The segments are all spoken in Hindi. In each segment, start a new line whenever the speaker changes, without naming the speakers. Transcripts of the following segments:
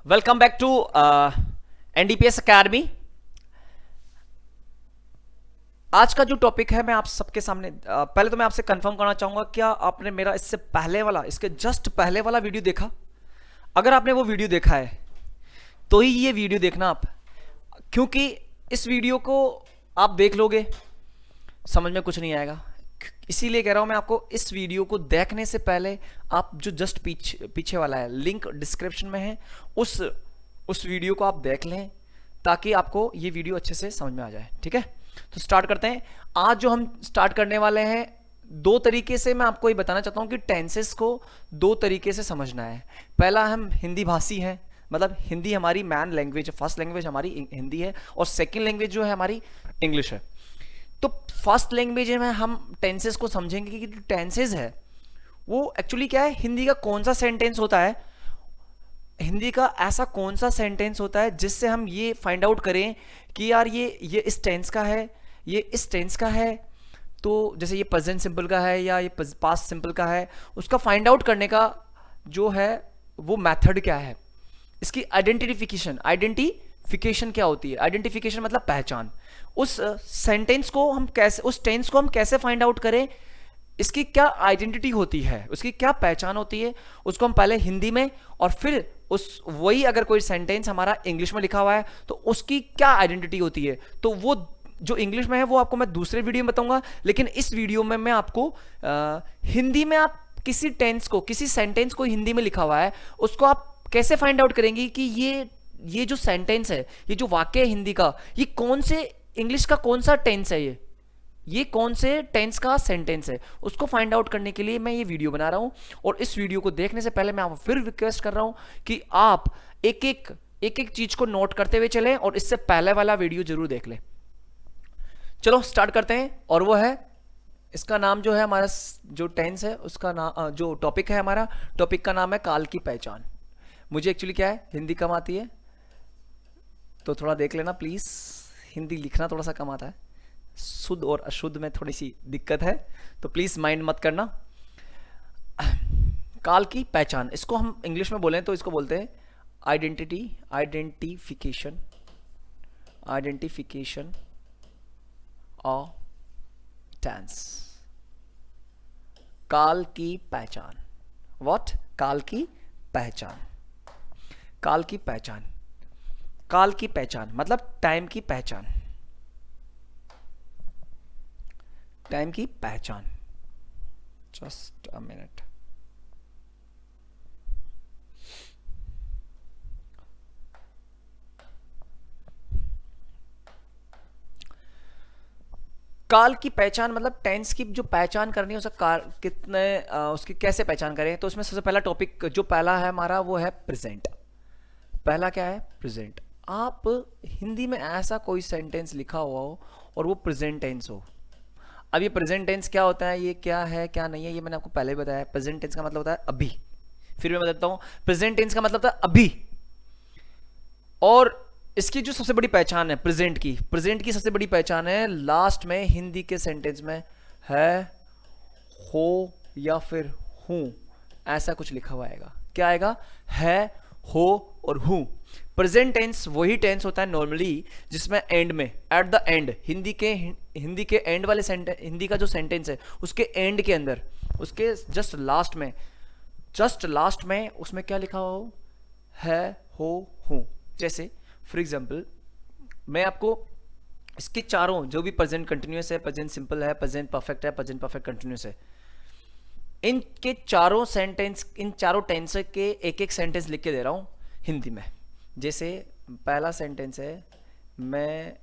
Welcome back to NDPS academy. आज का जो टॉपिक है मैं आप सबके सामने पहले तो मैं आपसे कंफर्म करना चाहूंगा, क्या आपने मेरा इससे पहले वाला, इसके जस्ट पहले वाला वीडियो देखा? अगर आपने वो वीडियो देखा है तो ही ये वीडियो देखना आप, क्योंकि इस वीडियो को आप देख लोगे समझ में कुछ नहीं आएगा। इसीलिए कह रहा हूं मैं आपको, इस वीडियो को देखने से पहले आप जो जस्ट पीछे वाला है, लिंक डिस्क्रिप्शन में है, उस वीडियो को आप देख लें ताकि आपको ये वीडियो अच्छे से समझ में आ जाए। ठीक है, तो स्टार्ट करते हैं। आज जो हम स्टार्ट करने वाले हैं, दो तरीके से मैं आपको ये बताना चाहता हूं कि टेंसेस को दो तरीके से समझना है। पहला, हम हिंदी भाषी हैं, मतलब हिंदी हमारी मैन लैंग्वेज, फर्स्ट लैंग्वेज हमारी हिंदी है, और सेकेंड लैंग्वेज जो है हमारी इंग्लिश है। तो फर्स्ट लैंग्वेज में हम टेंसेस को समझेंगे कि जो टेंसेस है वो एक्चुअली क्या है, हिंदी का कौन सा सेंटेंस होता है, हिंदी का ऐसा कौन सा सेंटेंस होता है जिससे हम ये फाइंड आउट करें कि यार ये इस टेंस का है, ये इस टेंस का है। तो जैसे ये प्रेजेंट सिंपल का है या ये पास्ट सिंपल का है, उसका फाइंड आउट करने का जो है वो मेथड क्या है, इसकी आइडेंटिफिकेशन क्या होती है। आइडेंटिफिकेशन मतलब पहचान। उस सेंटेंस को हम कैसे, उस टेंस को हम कैसे फाइंड आउट करें, इसकी क्या आइडेंटिटी होती है, उसकी क्या पहचान होती है, उसको हम पहले हिंदी में, और फिर उस वही अगर कोई सेंटेंस हमारा इंग्लिश में लिखा हुआ है तो उसकी क्या आइडेंटिटी होती है। तो वो जो इंग्लिश में है वो आपको मैं दूसरे वीडियो में बताऊंगा, लेकिन इस वीडियो में मैं आपको हिंदी में, आप किसी टेंस को, किसी सेंटेंस को हिंदी में लिखा हुआ है उसको आप कैसे फाइंड आउट करेंगे कि ये जो सेंटेंस है, ये जो वाक्य है हिंदी का, ये कौन से इंग्लिश का कौन सा टेंस है, ये कौन से टेंस का सेंटेंस है, उसको फाइंड आउट करने के लिए मैं ये वीडियो बना रहा हूं। और इस वीडियो को देखने से पहले मैं आपको फिर रिक्वेस्ट कर रहा हूं कि आप एक एक चीज को नोट करते हुए चलें और इससे पहले वाला वीडियो जरूर देख लें। चलो स्टार्ट करते हैं, और वो है, इसका नाम जो है हमारा, जो टेंस है उसका नाम, जो टॉपिक है हमारा, टॉपिक का नाम है काल की पहचान। मुझे एक्चुअली क्या है, हिंदी कम आती है तो थोड़ा देख लेना प्लीज, हिंदी लिखना थोड़ा सा कम आता है, शुद्ध और अशुद्ध में थोड़ी सी दिक्कत है, तो प्लीज माइंड मत करना। काल की पहचान, इसको हम इंग्लिश में बोलें तो इसको बोलते हैं आइडेंटिफिकेशन, आइडेंटिफिकेशन ऑफ टेंस। काल की पहचान, व्हाट, काल की पहचान, काल की पहचान, काल की पहचान मतलब टाइम की पहचान, टाइम की पहचान। Just a minute. काल की पहचान मतलब टेंस की जो पहचान करनी है, उसका काल कितने, उसकी कैसे पहचान करें। तो उसमें सबसे पहला टॉपिक जो पहला है हमारा वो है प्रेजेंट। पहला क्या है, प्रेजेंट। आप हिंदी में ऐसा कोई सेंटेंस लिखा हुआ हो और वो प्रेजेंट टेंस हो। अब ये प्रेजेंट टेंस क्या होता है, ये क्या है क्या नहीं है, ये मैंने आपको पहले ही बताया। प्रेजेंट टेंस का मतलब होता है अभी। फिर मैं बताता हूँ, प्रेजेंट टेंस का मतलब होता है अभी। और इसकी जो सबसे बड़ी पहचान है प्रेजेंट की, प्रेजेंट की सबसे बड़ी पहचान है लास्ट में हिंदी के सेंटेंस में है, हो या फिर हूं, ऐसा कुछ लिखा हुआ आएगा। क्या आएगा, है, हो और हूं। प्रेजेंट टेंस वही टेंस होता है नॉर्मली जिसमें एंड में, एट द एंड, हिंदी के एंड वाले सेंटेंस, हिंदी का जो सेंटेंस है उसके एंड के अंदर, उसके जस्ट लास्ट में, जस्ट लास्ट में उसमें क्या लिखा हो, है, हो, हूं। जैसे फॉर एग्जाम्पल मैं आपको इसके चारों जो भी प्रेजेंट कंटिन्यूस है, प्रेजेंट सिंपल है, प्रेजेंट परफेक्ट है, प्रेजेंट परफेक्ट कंटिन्यूस है, इनके चारों सेंटेंस, इन चारों टेंस के एक एक सेंटेंस लिख के दे रहा हूं हिंदी में। जैसे पहला सेंटेंस है, मैं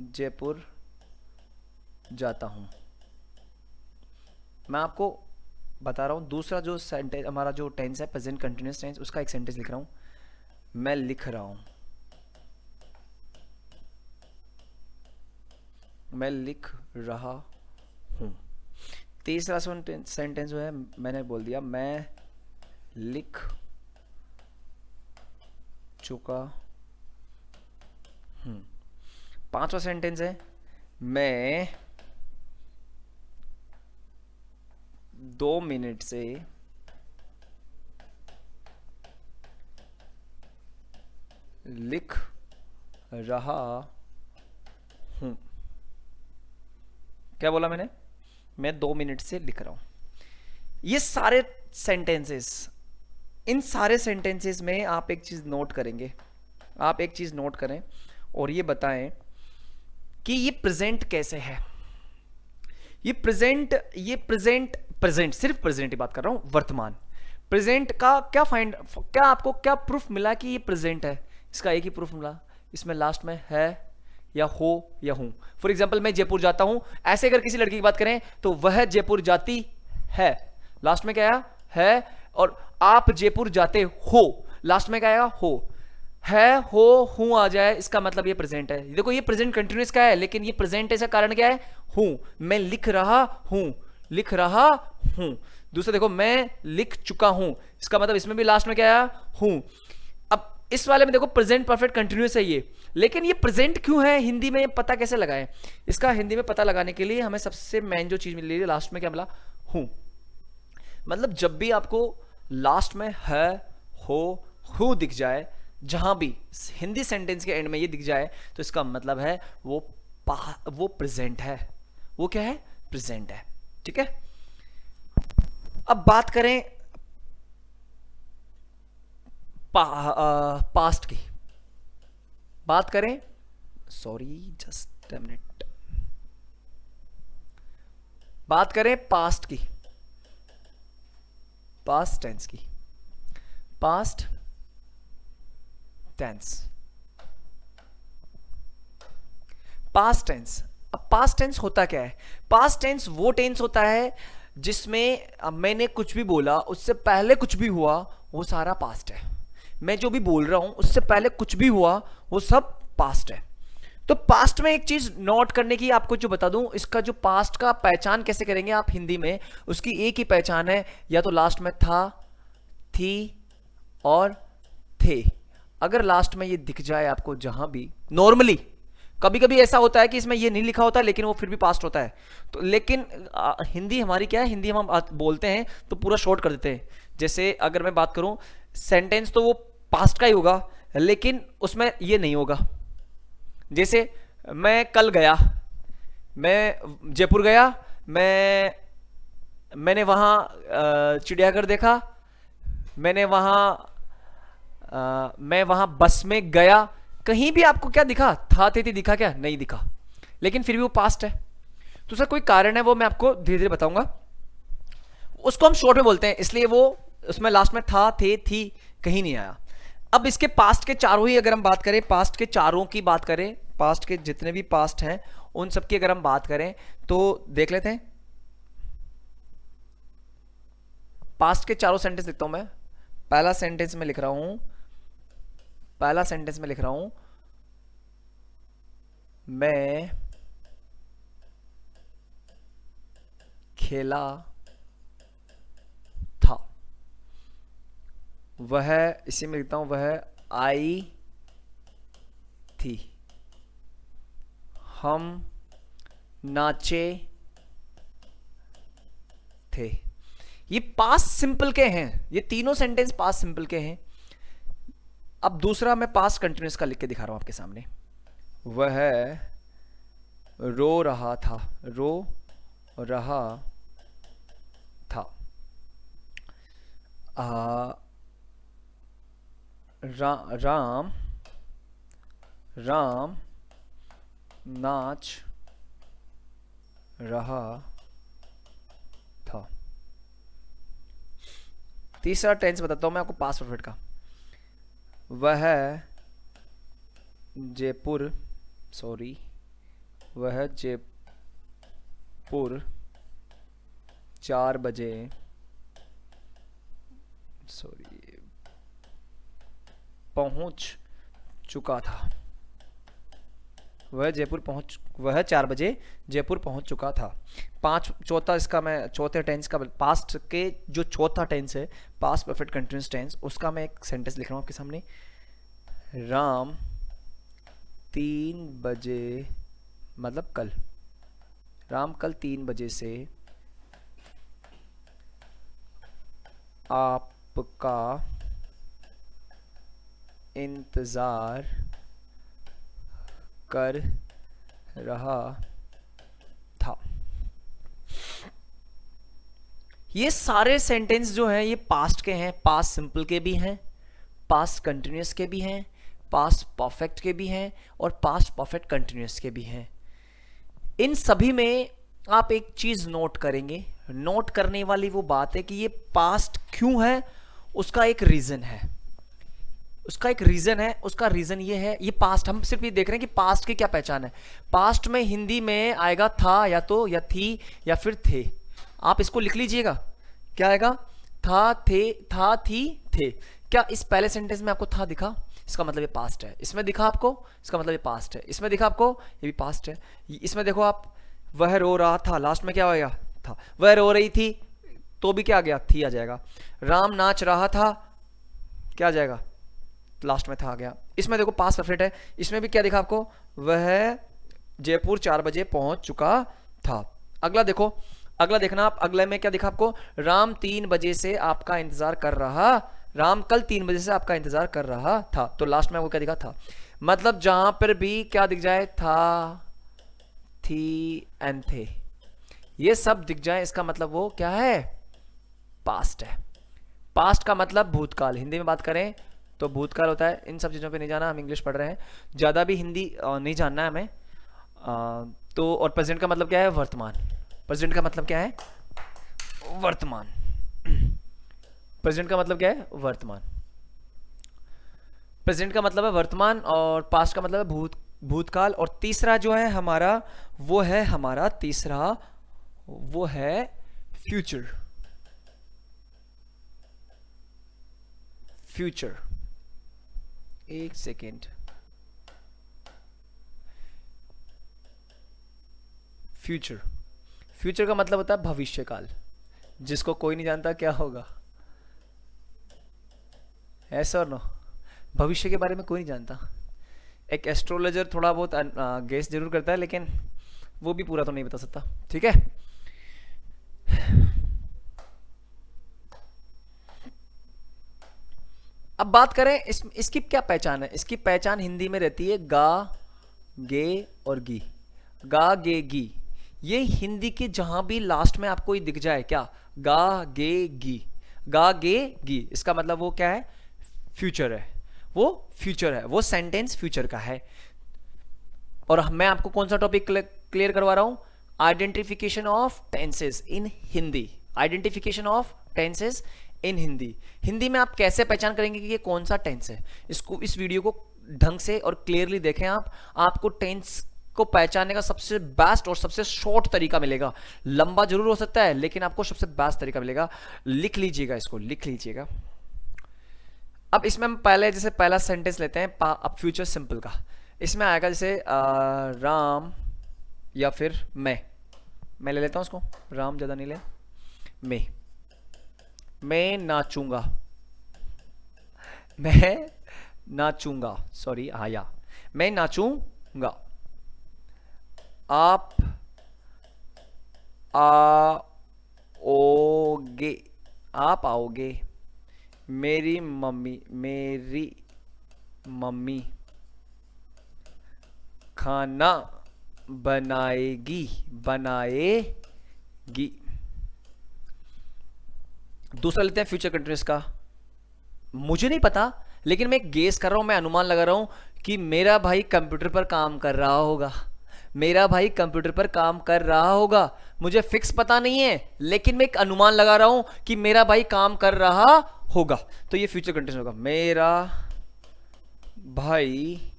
जयपुर जाता हूं। मैं आपको बता रहा हूं दूसरा जो सेंटेंस हमारा जो टेंस है प्रेजेंट कंटिन्यूस टेंस, उसका एक सेंटेंस लिख रहा हूं, मैं लिख रहा हूं, मैं लिख रहा हूं। तीसरा सेंटेंस जो है मैंने बोल दिया, मैं लिख चुका हूं। पांचवा सेंटेंस है, मैं 2 मिनट से लिख रहा हूं। क्या बोला मैंने? मैं 2 मिनट से लिख रहा हूं। ये सारे सेंटेंसेस, इन सारे सेंटेंसेस में आप एक चीज नोट करेंगे, आप एक चीज नोट करें और ये बताएं कि ये प्रेजेंट कैसे है। ये प्रेजेंट प्रेजेंट सिर्फ प्रेजेंट की बात कर रहा हूं, वर्तमान। प्रेजेंट का क्या आपको क्या प्रूफ मिला कि ये प्रेजेंट है? इसका एक ही प्रूफ मिला, इसमें लास्ट में है या हो या हूं। फॉर एग्जाम्पल मैं जयपुर जाता हूं, ऐसे अगर किसी लड़की की बात करें तो वह जयपुर जाती है, लास्ट में क्या आया? है। और आप जयपुर जाते हो, लास्ट में क्या आएगा? हो। है, हो, हूं आ जाए, इसका मतलब ये प्रेजेंट है। देखो ये प्रेजेंट कंटिन्यूअस का है, लेकिन ये प्रेजेंट इसका कारण क्या है? हूं। मैं लिख रहा हूं, लिख रहा हूं। दूसरा देखो, मैं लिख चुका हूं, इसका मतलब इसमें भी लास्ट में क्या आया? हूं। अब इस वाले में देखो प्रेजेंट परफेक्ट कंटिन्यूअस है ये, लेकिन ये प्रेजेंट क्यों है हिंदी में, पता कैसे लगाएं? इसका हिंदी में पता लगाने के लिए हमें सबसे मेन जो चीज मिली है, लास्ट में क्या मिला? हूं। मतलब जब भी आपको लास्ट में है, हो, हु दिख जाए, जहां भी हिंदी सेंटेंस के एंड में ये दिख जाए, तो इसका मतलब है वो प्रेजेंट है। वो क्या है? प्रेजेंट है। ठीक है। अब बात करें पास्ट की, बात करें, सॉरी जस्ट अ मिनट, बात करें पास्ट की, पास्ट टेंस की। Past tense, past tense. अब पास्ट टेंस होता क्या है? पास्ट टेंस वो टेंस होता है जिसमें मैंने कुछ भी बोला, उससे पहले कुछ भी हुआ, वो सारा पास्ट है। मैं जो भी बोल रहा हूं उससे पहले कुछ भी हुआ, वो सब पास्ट है। तो पास्ट में एक चीज नोट करने की आपको जो बता दूं, इसका जो पास्ट का पहचान कैसे करेंगे आप हिंदी में, उसकी एक ही पहचान है, या तो लास्ट में था, थी और थे। अगर लास्ट में ये दिख जाए आपको जहां भी, नॉर्मली कभी कभी ऐसा होता है कि इसमें ये नहीं लिखा होता लेकिन वो फिर भी पास्ट होता है, तो लेकिन हिंदी हमारी क्या है, हिंदी हम बोलते हैं तो पूरा शॉर्ट कर देते हैं। जैसे अगर मैं बात करूं, सेंटेंस तो वो पास्ट का ही होगा लेकिन उसमें ये नहीं होगा। जैसे मैं कल गया, मैं जयपुर गया, मैंने वहां चिड़ियाघर देखा, मैंने मैं वहां बस में गया। कहीं भी आपको क्या दिखा? था, थे, थी दिखा? क्या नहीं दिखा, लेकिन फिर भी वो पास्ट है। तो सर कोई कारण है, वो मैं आपको धीरे धीरे बताऊंगा। उसको हम शॉर्ट में बोलते हैं, इसलिए वो उसमें लास्ट में था, थे, थी कहीं नहीं आया। अब इसके पास्ट के चारों ही अगर हम बात करें, पास्ट के चारों की बात करें, पास्ट के जितने भी पास्ट हैं उन सब की अगर हम बात करें तो देख लेते हैं। पास्ट के चारों सेंटेंस लिखता हूं मैं। पहला सेंटेंस में लिख रहा हूं, पहला सेंटेंस में लिख रहा हूं, मैं खेला था। वह, इसी में लिखता हूं, वह आई थी। हम नाचे थे। ये पास्ट सिंपल के हैं, ये तीनों सेंटेंस पास्ट सिंपल के हैं। अब दूसरा मैं पास्ट कंटिन्यूअस का लिख के दिखा रहा हूं आपके सामने। वह रो रहा था, रो रहा था। राम राम नाच रहा था। तीसरा टेंस बताता हूं मैं आपको पास्ट परफेक्ट का। वह जयपुर, सॉरी, वह जयपुर 4 बजे, सॉरी, पहुंच चुका था। वह 4 बजे जयपुर पहुंच चुका था। चौथा इसका मैं, चौथे टेंस का पास्ट के जो चौथा टेंस है, पास्ट परफेक्ट कंटिन्यूअस टेंस, उसका मैं एक सेंटेंस लिख रहा हूं आपके सामने। राम 3 बजे, मतलब कल, राम कल 3 बजे से आपका इंतजार कर रहा था। ये सारे सेंटेंस जो हैं ये पास्ट के हैं, पास्ट सिंपल के भी हैं, पास्ट कंटिन्यूस के भी हैं, पास्ट परफेक्ट के भी हैं और पास्ट परफेक्ट कंटिन्यूस के भी हैं। इन सभी में आप एक चीज नोट करेंगे, नोट करने वाली वो बात है कि ये पास्ट क्यों है, उसका एक रीजन है, उसका एक रीजन है। उसका रीजन ये है, ये पास्ट, हम सिर्फ ये देख रहे हैं कि पास्ट की क्या पहचान है। पास्ट में हिंदी में आएगा था या तो या थी या फिर थे। आप इसको लिख लीजिएगा, क्या आएगा? था, थे, था, थी, थे। क्या इस पहले सेंटेंस में आपको था दिखा? इसका मतलब ये पास्ट है। इसमें दिखा आपको? इसका मतलब ये पास्ट है। इसमें दिखा आपको? ये भी पास्ट है। इसमें देखो आप, वह रो रहा था, लास्ट में क्या होगा? था। वह रो रही थी, तो भी क्या आ गया? थी आ जाएगा। राम नाच रहा था, क्या आ जाएगा? लास्ट में था आ गया। इसमें देखो पास्ट परफेक्ट है, इसमें भी क्या दिखा आपको? वह जयपुर 4 बजे पहुंच चुका था। अगला देखो, अगला देखना आप, अगले में क्या दिखा आपको? राम 3 बजे से आपका इंतजार कर रहा, राम कल 3 बजे से आपका इंतजार कर रहा था। तो लास्ट में आपको क्या दिखा? था। मतलब जहां पर भी क्या दिख जाए, था, थी एंड थे, ये सब दिख जाए, इसका मतलब वो क्या है? पास्ट है। पास्ट का मतलब भूतकाल। हिंदी में बात करें तो भूतकाल होता है। इन सब चीज़ों पे नहीं जाना, हम इंग्लिश पढ़ रहे हैं, ज़्यादा भी हिंदी नहीं जानना है हमें। तो और प्रेजेंट का मतलब क्या है? वर्तमान। प्रेजेंट का मतलब क्या है? वर्तमान। प्रेजेंट का मतलब क्या है? वर्तमान। प्रेजेंट का मतलब है वर्तमान और पास्ट का मतलब है भूतकाल। और तीसरा जो है हमारा, वो है हमारा तीसरा, वो है फ्यूचर। फ्यूचर, एक सेकेंड। फ्यूचर, फ्यूचर का मतलब होता है भविष्यकाल, जिसको कोई नहीं जानता क्या होगा। ऐसा और नो, भविष्य के बारे में कोई नहीं जानता। एक एस्ट्रोलॉजर थोड़ा बहुत गेस जरूर करता है, लेकिन वो भी पूरा तो नहीं बता सकता। ठीक है, अब बात करें इसकी क्या पहचान है। इसकी पहचान हिंदी में रहती है गा, गे और गी। गा, गे, गी, ये हिंदी के जहां भी लास्ट में आपको ये दिख जाए, क्या? गा, गे, गी, गा, गे, गी, इसका मतलब वो क्या है? फ्यूचर है। वो फ्यूचर है, वो सेंटेंस फ्यूचर का है। और मैं आपको कौन सा टॉपिक क्लियर करवा रहा हूं? Identification of tenses in Hindi. Identification of tenses इन हिंदी। हिंदी में आप कैसे पहचान करेंगे कि ये कौन सा टेंस है? इसको, इस वीडियो को ढंग से और क्लियरली देखें आप, आपको टेंस को पहचानने का सबसे बेस्ट और सबसे शॉर्ट तरीका मिलेगा। लंबा जरूर हो सकता है, लेकिन आपको सबसे बेस्ट तरीका मिलेगा। लिख लीजिएगा, इसको लिख लीजिएगा। अब इसमें हम पहले, जैसे पहला सेंटेंस लेते हैं, अब फ्यूचर सिंपल का। इसमें आएगा जैसे राम या फिर मैं ले लेता हूं उसको, राम ज्यादा नहीं ले। मैं नाचूंगा, मैं नाचूंगा, सॉरी आया, मैं नाचूंगा। आप आओगे, आप आओगे। मेरी मम्मी खाना बनाएगी। दूसरा लेते हैं फ्यूचर कंटिन्यूअस का। मुझे नहीं पता, लेकिन मैं गेस कर रहा हूं, मैं अनुमान लगा रहा हूं कि मेरा भाई कंप्यूटर पर काम कर रहा होगा। मेरा भाई कंप्यूटर पर काम कर रहा होगा। मुझे फिक्स पता नहीं है, लेकिन मैं एक अनुमान लगा रहा हूं कि मेरा भाई काम कर रहा होगा। तो ये फ्यूचर कंटिन्यूअस होगा। मेरा भाई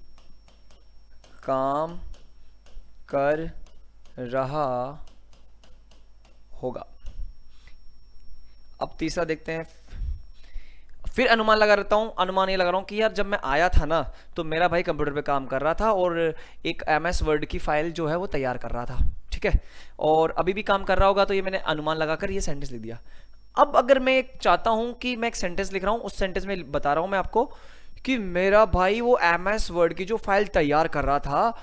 काम कर रहा होगा। अब तीसरा देखते हैं। फिर अनुमान लगा रहता हूं, अनुमान ये लगा रहा हूं कि यार जब मैं आया था ना, तो मेरा भाई कंप्यूटर पे काम कर रहा था और एक MS वर्ड की फाइल जो है वो तैयार कर रहा था। ठीक है, और अभी भी काम कर रहा होगा। तो ये मैंने अनुमान लगाकर ये सेंटेंस लिख दिया। अब अगर मैं एक चाहता हूं कि मैं एक सेंटेंस लिख रहा हूं, उस सेंटेंस में बता रहा हूं मैं आपको कि मेरा भाई वो MS वर्ड की जो फाइल तैयार कर रहा था,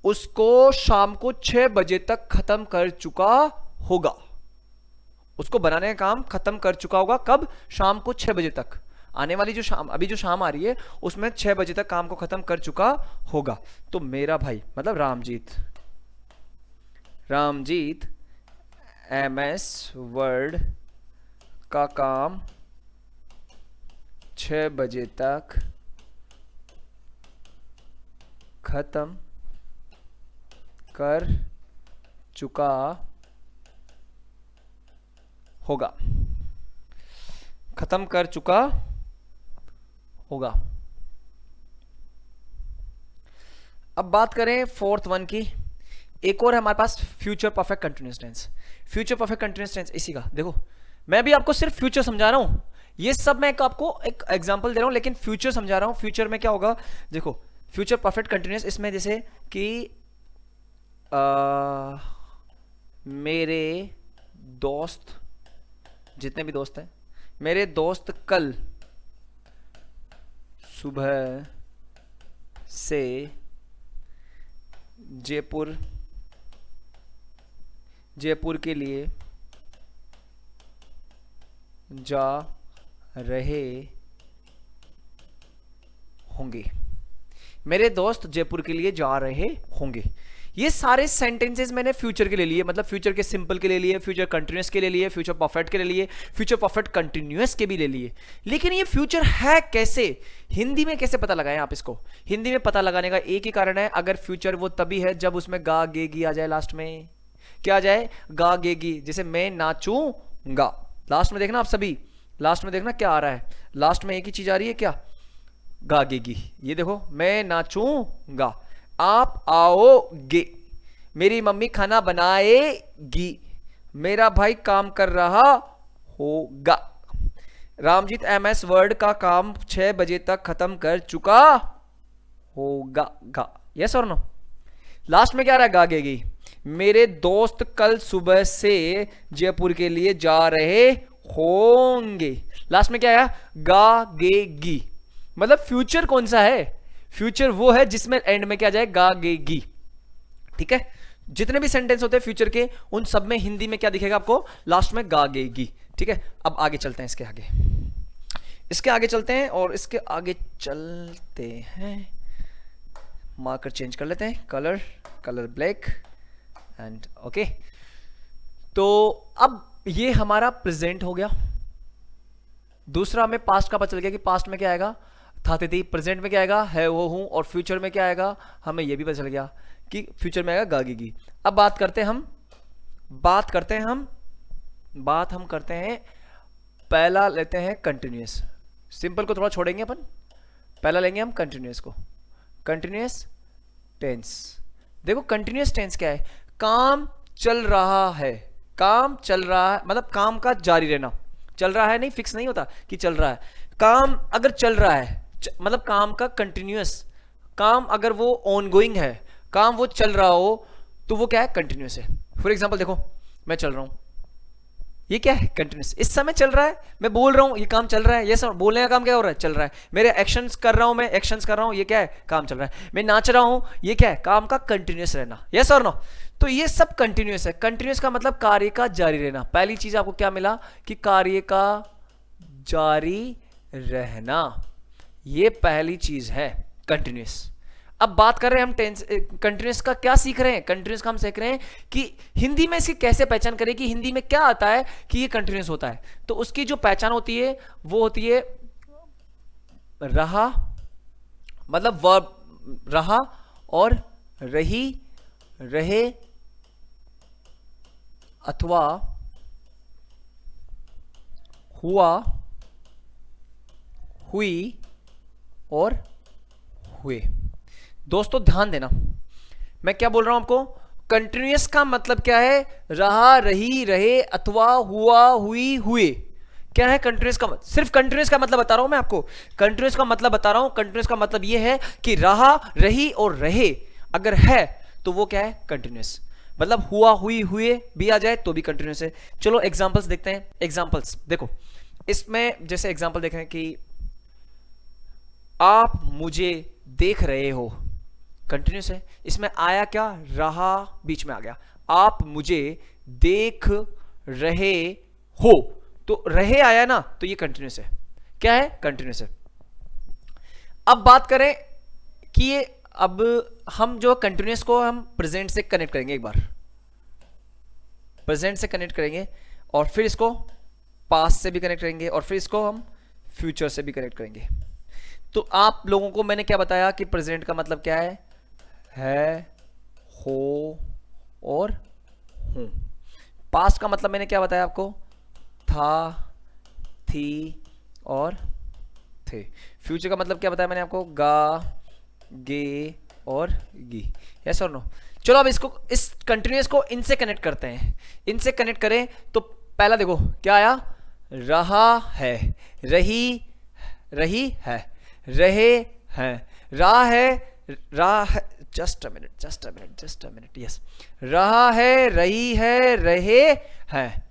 उसको शाम को 6 बजे तक खत्म कर चुका होगा। उसको बनाने का काम खत्म कर चुका होगा। कब? शाम को 6 बजे तक। आने वाली जो शाम, अभी जो शाम आ रही है उसमें 6 बजे तक काम को खत्म कर चुका होगा। तो मेरा भाई मतलब रामजीत MS वर्ड का काम 6 बजे तक खत्म कर चुका होगा। खत्म कर चुका होगा। अब बात करें फोर्थ वन की, एक और है हमारे पास future perfect continuous tense. Future perfect continuous tense इसी का, देखो मैं भी आपको सिर्फ फ्यूचर समझा रहा हूं, ये सब मैं आपको एक एग्जांपल दे रहा हूं, लेकिन फ्यूचर समझा रहा हूं। फ्यूचर में क्या होगा, देखो फ्यूचर परफेक्ट कंटिन्यूअस, इसमें जैसे कि मेरे दोस्त, जितने भी दोस्त हैं, मेरे दोस्त कल सुबह से जयपुर के लिए जा रहे होंगे। मेरे दोस्त जयपुर के लिए जा रहे होंगे। ये सारे सेंटेंसेस मैंने फ्यूचर के लिए लिए, मतलब फ्यूचर के सिंपल के लिए लिए, फ्यूचर कंटिन्यूअस के लिए लिए, फ्यूचर परफेक्ट के लिए लिए, फ्यूचर परफेक्ट कंटिन्यूअस के भी ले लिए। लेकिन ये फ्यूचर है कैसे, हिंदी में कैसे पता लगाएं आप इसको? हिंदी में पता लगाने का एक ही कारण है, अगर फ्यूचर वो तभी है जब उसमें गा गे गी आ जाए लास्ट में। क्या आ जाए? गा गे गी। जैसे मैं नाचूंगा, लास्ट में देखना आप सभी, लास्ट में देखना क्या आ रहा है, लास्ट में एक ही चीज आ रही है, क्या? गागेगी। ये देखो, मैं नाचूंगा, आप आओगे, मेरी मम्मी खाना बनाएगी, मेरा भाई काम कर रहा होगा। रामजीत MS वर्ड का काम 6 बजे तक खत्म कर चुका होगा। गा, यस और नो? लास्ट में क्या रहा है? गागेगी। मेरे दोस्त कल सुबह से जयपुर के लिए जा रहे होंगे। लास्ट में क्या आया? गागेगी। मतलब फ्यूचर कौन सा है? फ्यूचर वो है जिसमें एंड में क्या जाए? गागेगी। ठीक है, जितने भी सेंटेंस होते हैं फ्यूचर के, उन सब में हिंदी में क्या दिखेगा आपको? लास्ट में गागेगी। ठीक है, अब आगे चलते हैं, इसके आगे चलते हैं, और इसके आगे चलते हैं, मार्कर चेंज कर लेते हैं, कलर ब्लैक एंड ओके। तो अब ये हमारा प्रेजेंट हो गया। दूसरा हमें पास्ट का पता चल गया कि पास्ट में क्या आएगा? था थी। प्रेजेंट में क्या आएगा? है वो हूं। और फ्यूचर में क्या आएगा? हमें ये भी पता चल गया कि फ्यूचर में आएगा गागेगी। अब बात करते हैं पहला लेते हैं कंटिन्यूअस। सिंपल को थोड़ा छोड़ेंगे अपन, पहला लेंगे हम कंटिन्यूअस को। कंटिन्यूअस टेंस, देखो कंटिन्यूअस टेंस क्या है? काम चल रहा है, काम चल रहा है मतलब काम का जारी रहना। चल रहा है नहीं, फिक्स नहीं होता कि चल रहा है। काम अगर चल रहा है मतलब काम का कंटिन्यूअस, काम अगर वो ऑनगोइंग है, काम वो चल रहा हो, तो वो क्या है? कंटिन्यूअस है। फॉर एग्जांपल देखो, मैं चल रहा हूं, ये क्या है? कंटिन्यूअस। इस समय चल रहा है, मैं बोल रहा हूं, ये काम चल रहा है। ये सब बोलने का काम क्या हो रहा है? चल रहा है। मेरे एक्शंस कर रहा हूं, मैं एक्शंस कर रहा हूं, ये क्या है? काम चल रहा है। मैं नाच रहा हूं, ये क्या है? काम का कंटिन्यूअस रहना। यस और नो? तो ये सब कंटिन्यूअस है। कंटिन्यूअस का मतलब कार्य का जारी रहना। पहली चीज आपको क्या मिला कि कार्य का जारी रहना, ये पहली चीज है कंटिन्यूअस। अब बात कर रहे हैं हम टेंस कंटिन्यूअस का। क्या सीख रहे हैं? कंटिन्यूअस का हम सीख रहे हैं कि हिंदी में इसकी कैसे पहचान करें कि हिंदी में क्या आता है कि ये कंटिन्यूअस होता है। तो उसकी जो पहचान होती है वो होती है रहा, मतलब वर्ब रहा, और रही, रहे, अथवा हुआ, हुई और हुए। दोस्तों ध्यान देना, मैं क्या बोल रहा हूं आपको? कंटिन्यूअस का मतलब क्या है? रहा, रही, रहे, अथवा हुआ, हुई, हुए। क्या है कंटिन्यूअस का? सिर्फ कंटिन्यूअस का मतलब बता रहा हूं मैं आपको। कंटिन्यूअस का मतलब बता रहा हूं। कंटिन्यूअस का मतलब यह है कि रहा, रही और रहे अगर है तो वो क्या है? कंटिन्यूअस। मतलब हुआ, हुई, हुए भी आ जाए तो भी कंटिन्यूअस है। चलो एग्जांपल्स देखते हैं। एग्जांपल्स देखो, इसमें जैसे एग्जांपल देखें कि आप मुझे देख रहे हो, कंटिन्यूअस है। इसमें आया क्या? रहा बीच में आ गया। आप मुझे देख रहे हो, तो रहे आया ना, तो ये कंटिन्यूअस है। क्या है, कंटिन्यूस है। अब बात करें कि ये, अब हम जो कंटिन्यूस को हम प्रेजेंट से कनेक्ट करेंगे, एक बार प्रेजेंट से कनेक्ट करेंगे और फिर इसको पास्ट से भी कनेक्ट करेंगे और फिर इसको हम फ्यूचर से भी कनेक्ट करेंगे। तो आप लोगों को मैंने क्या बताया कि प्रेजेंट का मतलब क्या है, हो और हूं। पास्ट का मतलब मैंने क्या बताया आपको, था, थी और थे। फ्यूचर का मतलब क्या बताया मैंने आपको, गा, गे और गी। यस और नो। चलो अब इसको, इस कंटिन्यूअस को इनसे कनेक्ट करते हैं। इनसे कनेक्ट करें तो पहला देखो क्या आया, रहा है, रही, रही है, रहे हैं, रहा है, just a minute, just a minute, just a minute, yes, रहा है, रही है, रहे हैं,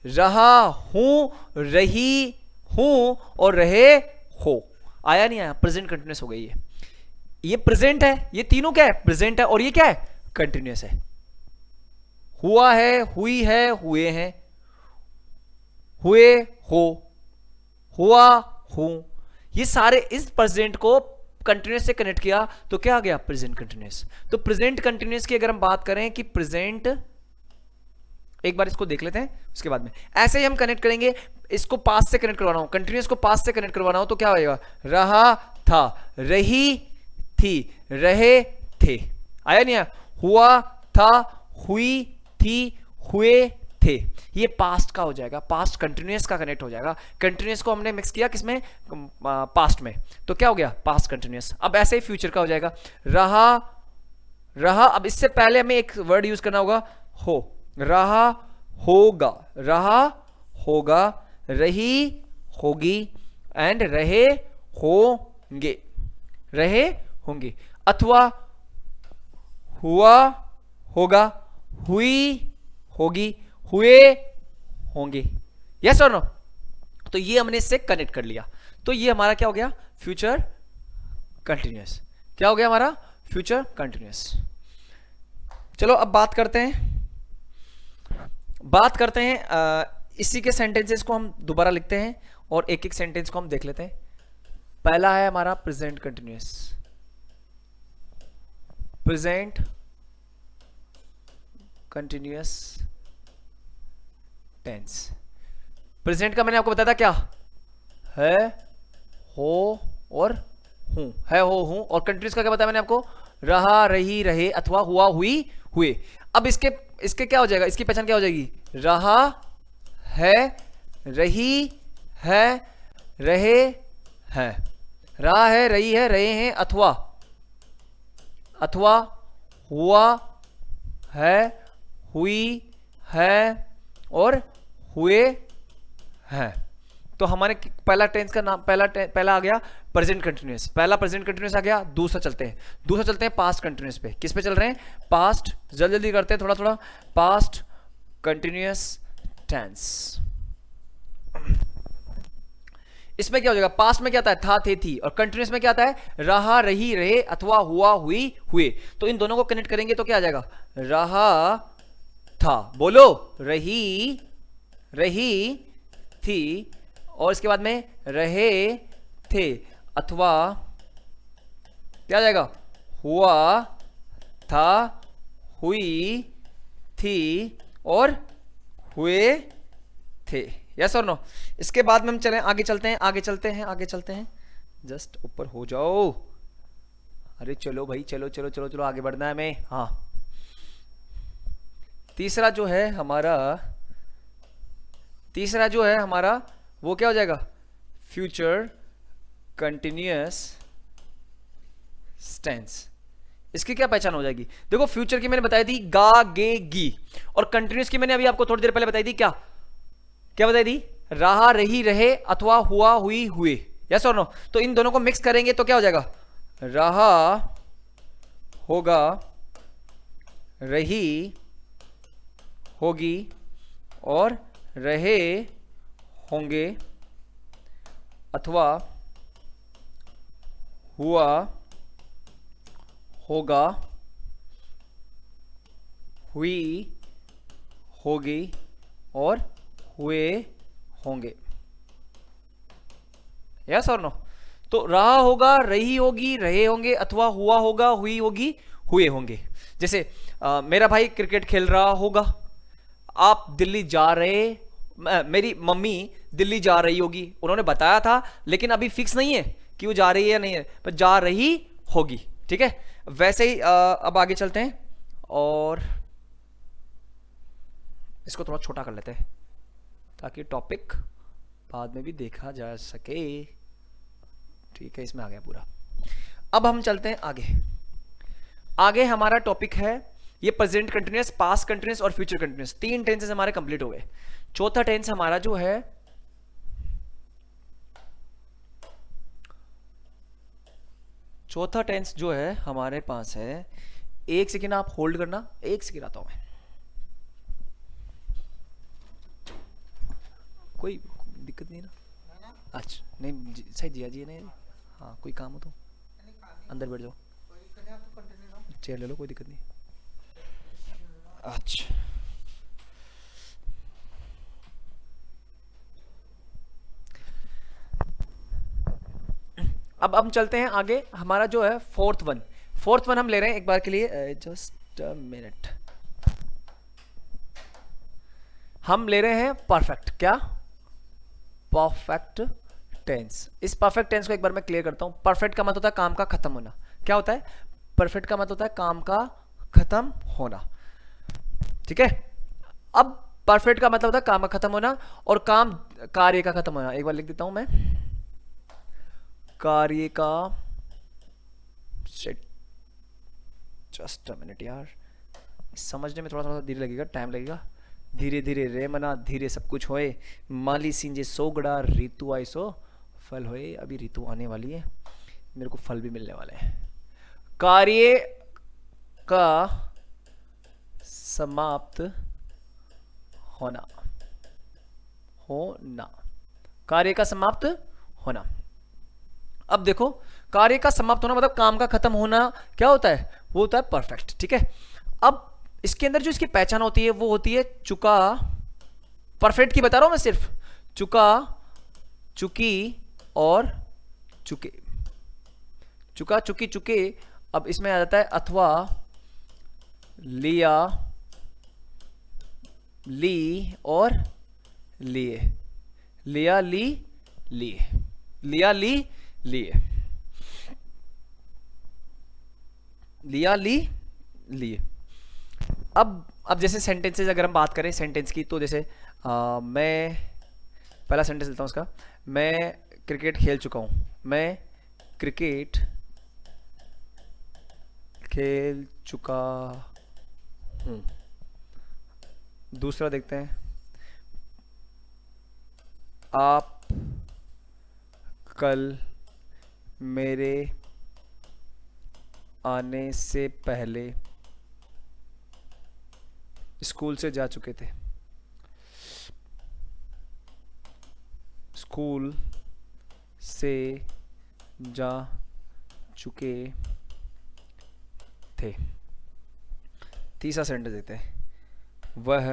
रहा हूं, रही हूं और रहे हो। आया नहीं आया, प्रेजेंट कंटिन्यूअस हो गई है। ये प्रेजेंट है, ये तीनों क्या है, प्रेजेंट है और ये क्या है, कंटिन्यूअस है। हुआ है, हुई है, हुए हैं, हुए हो, हुआ हूं, ये सारे इस प्रेजेंट को कंटिन्यूअस से कनेक्ट किया तो क्या आ गया, प्रेजेंट कंटिन्यूअस। तो प्रेजेंट कंटिन्यूअस की अगर हम बात करें कि प्रेजेंट, एक बार इसको देख लेते हैं उसके बाद में ऐसे ही हम कनेक्ट करेंगे। इसको पास्ट से कनेक्ट करवाना हो, कंटिन्यूअस को पास्ट से कनेक्ट करवाना हो तो क्या होगा, रहा था, रही थी, रहे थे। आया नहीं आया, हुआ था, हुई थी, हुए थे। ये पास्ट का हो जाएगा, पास्ट कंटिन्यूअस का कनेक्ट हो जाएगा। कंटिन्यूअस को हमने मिक्स किया किसमें, पास्ट में, तो क्या हो गया, पास्ट कंटिन्यूअस। अब ऐसे ही फ्यूचर का हो जाएगा, रहा, रहा, अब इससे पहले हमें एक वर्ड यूज करना होगा, हो, रहा होगा, रहा होगा, रही होगी एंड रहे होंगे, रहे होंगे, अथवा हुआ होगा, हुई होगी, हुए होंगे। यस और नो। तो ये हमने इससे कनेक्ट कर लिया। तो ये हमारा क्या हो गया, फ्यूचर कंटिन्यूअस। क्या हो गया हमारा, फ्यूचर कंटिन्यूअस। चलो अब बात करते हैं, इसी के सेंटेंसेस को हम दोबारा लिखते हैं और एक एक सेंटेंस को हम देख लेते हैं। पहला है हमारा present continuous, present continuous tense. Present का मैंने आपको बताया था क्या है, हो और हूं, है, हो, हूं। और कंटिन्यूअस का क्या बताया मैंने आपको, रहा, रही, रहे अथवा हुआ, हुई, हुए। अब इसके क्या हो जाएगा, इसकी पहचान क्या हो जाएगी, रहा है, रही है, रहे हैं, रहा है, रही है, रहे हैं अथवा, अथवा हुआ है, हुई है और हुए हैं। तो हमारे पहला टेंस का नाम, पहला आ गया प्रेजेंट कंटिन्यूअस, पहला प्रेजेंट कंटिन्यूअस आ गया। दूसरा चलते हैं पास्ट कंटिन्यूअस पे। किस पे चल रहे हैं, पास्ट, जल्दी जल्दी करते हैं थोड़ा थोड़ा। पास्ट कंटिन्यूअस टेंस, इसमें क्या हो जाएगा, पास्ट में क्या आता है, था, थे, थी, और कंटिन्यूअस में क्या आता है, रहा, रही, रहे अथवा हुआ, हुई, हुए। तो इन दोनों को कनेक्ट करेंगे तो क्या आ जाएगा, रहा था, बोलो, रही, रही थी और इसके बाद में रहे थे अथवा क्या आ जाएगा, हुआ था, हुई थी और हुए थे। यस और नो। इसके बाद में हम चलें, आगे चलते हैं, जस्ट ऊपर हो जाओ। अरे चलो भाई, चलो चलो चलो चलो, आगे बढ़ना है हमें। हाँ, तीसरा जो है हमारा वो क्या हो जाएगा, फ्यूचर कंटिन्यूअस टेंस। इसकी क्या पहचान हो जाएगी, देखो फ्यूचर की मैंने बताई थी गा, गे, गी, और कंटिन्यूअस की मैंने अभी आपको थोड़ी देर पहले बताई थी, क्या बताई थी, रहा, रही, रहे अथवा हुआ, हुई, हुए। यस और नो। तो इन दोनों को मिक्स करेंगे तो क्या हो जाएगा, रहा होगा, रही होगी और रहे होंगे अथवा हुआ होगा, हुई होगी और हुए होंगे। यस और नो? तो रहा होगा, रही होगी, रहे होंगे, अथवा हुआ होगा, हुई होगी, हुए होंगे। जैसे मेरा भाई क्रिकेट खेल रहा होगा, आप दिल्ली जा रहे, मेरी मम्मी दिल्ली जा रही होगी, उन्होंने बताया था लेकिन अभी फिक्स नहीं है कि वो जा रही है या नहीं है, पर जा रही होगी। ठीक है, वैसे ही अब आगे चलते हैं और इसको थोड़ा छोटा कर लेते हैं ताकि टॉपिक बाद में भी देखा जा सके। ठीक है, इसमें आ गया पूरा। अब हम चलते हैं आगे। आगे हमारा टॉपिक है ये प्रेजेंट कंटिन्यूअस, पास्ट कंटिन्यूअस और फ्यूचर कंटिन्यूअस। 3 टेंसेस हमारे कंप्लीट हो गए। चौथा टेंस हमारा जो है चौथा टेंस जो है हमारे पास है, एक सेकेंड आप होल्ड करना, एक सेकेंड आता हूं मैं। कोई दिक्कत नहीं ना? अच्छा नहीं सही जिया जी नहीं, हाँ कोई काम हो तो अंदर बैठ जाओ, चेयर ले लो, कोई दिक्कत नहीं। अच्छा अब हम चलते हैं आगे। हमारा जो है फोर्थ वन हम ले रहे हैं एक बार के लिए, जस्ट अ मिनट। हम ले रहे हैं परफेक्ट, क्या? Perfect tense. इस परफेक्ट टेंस को एक बार मैं क्लियर करता हूं। परफेक्ट का मतलब होता है काम का खत्म होना। क्या होता है? परफेक्ट का मतलब होता है काम का खत्म होना। ठीक है, अब परफेक्ट का मतलब होता है काम का खत्म होना और कार्य का खत्म होना। एक बार लिख देता हूं मैं, कार्य का, जस्ट अ मिनट यार, समझने में थोड़ा धीरे लगेगा, टाइम लगेगा। धीरे धीरे रे मना, धीरे सब कुछ होए, माली सिंजे सोगड़ा, ऋतु आई सो फल होए। अभी ऋतु आने वाली है, मेरे को फल भी मिलने वाले हैं। कार्य का समाप्त होना, कार्य का समाप्त होना। अब देखो, कार्य का समाप्त होना मतलब काम का खत्म होना क्या होता है? वो होता है परफेक्ट। ठीक है, अब इसके अंदर जो इसकी पहचान होती है वो होती है चुका। परफेक्ट की बता रहा हूं मैं सिर्फ, चुका, चुकी और चुके। चुका, चुकी, चुके। अब इसमें आ जाता है अथवा, लिया, ली और लिए। लिया, ली, लिए। लिया, ली, लिए। लिया, ली, लिए। अब जैसे सेंटेंसेस अगर हम बात करें सेंटेंस की, तो जैसे मैं पहला सेंटेंस लेता हूं उसका, मैं क्रिकेट खेल चुका हूं। मैं क्रिकेट खेल चुका हूं। दूसरा देखते हैं, आप कल मेरे आने से पहले स्कूल से जा चुके थे। स्कूल से जा चुके थे। तीसरा सेंटेंस देते हैं, वह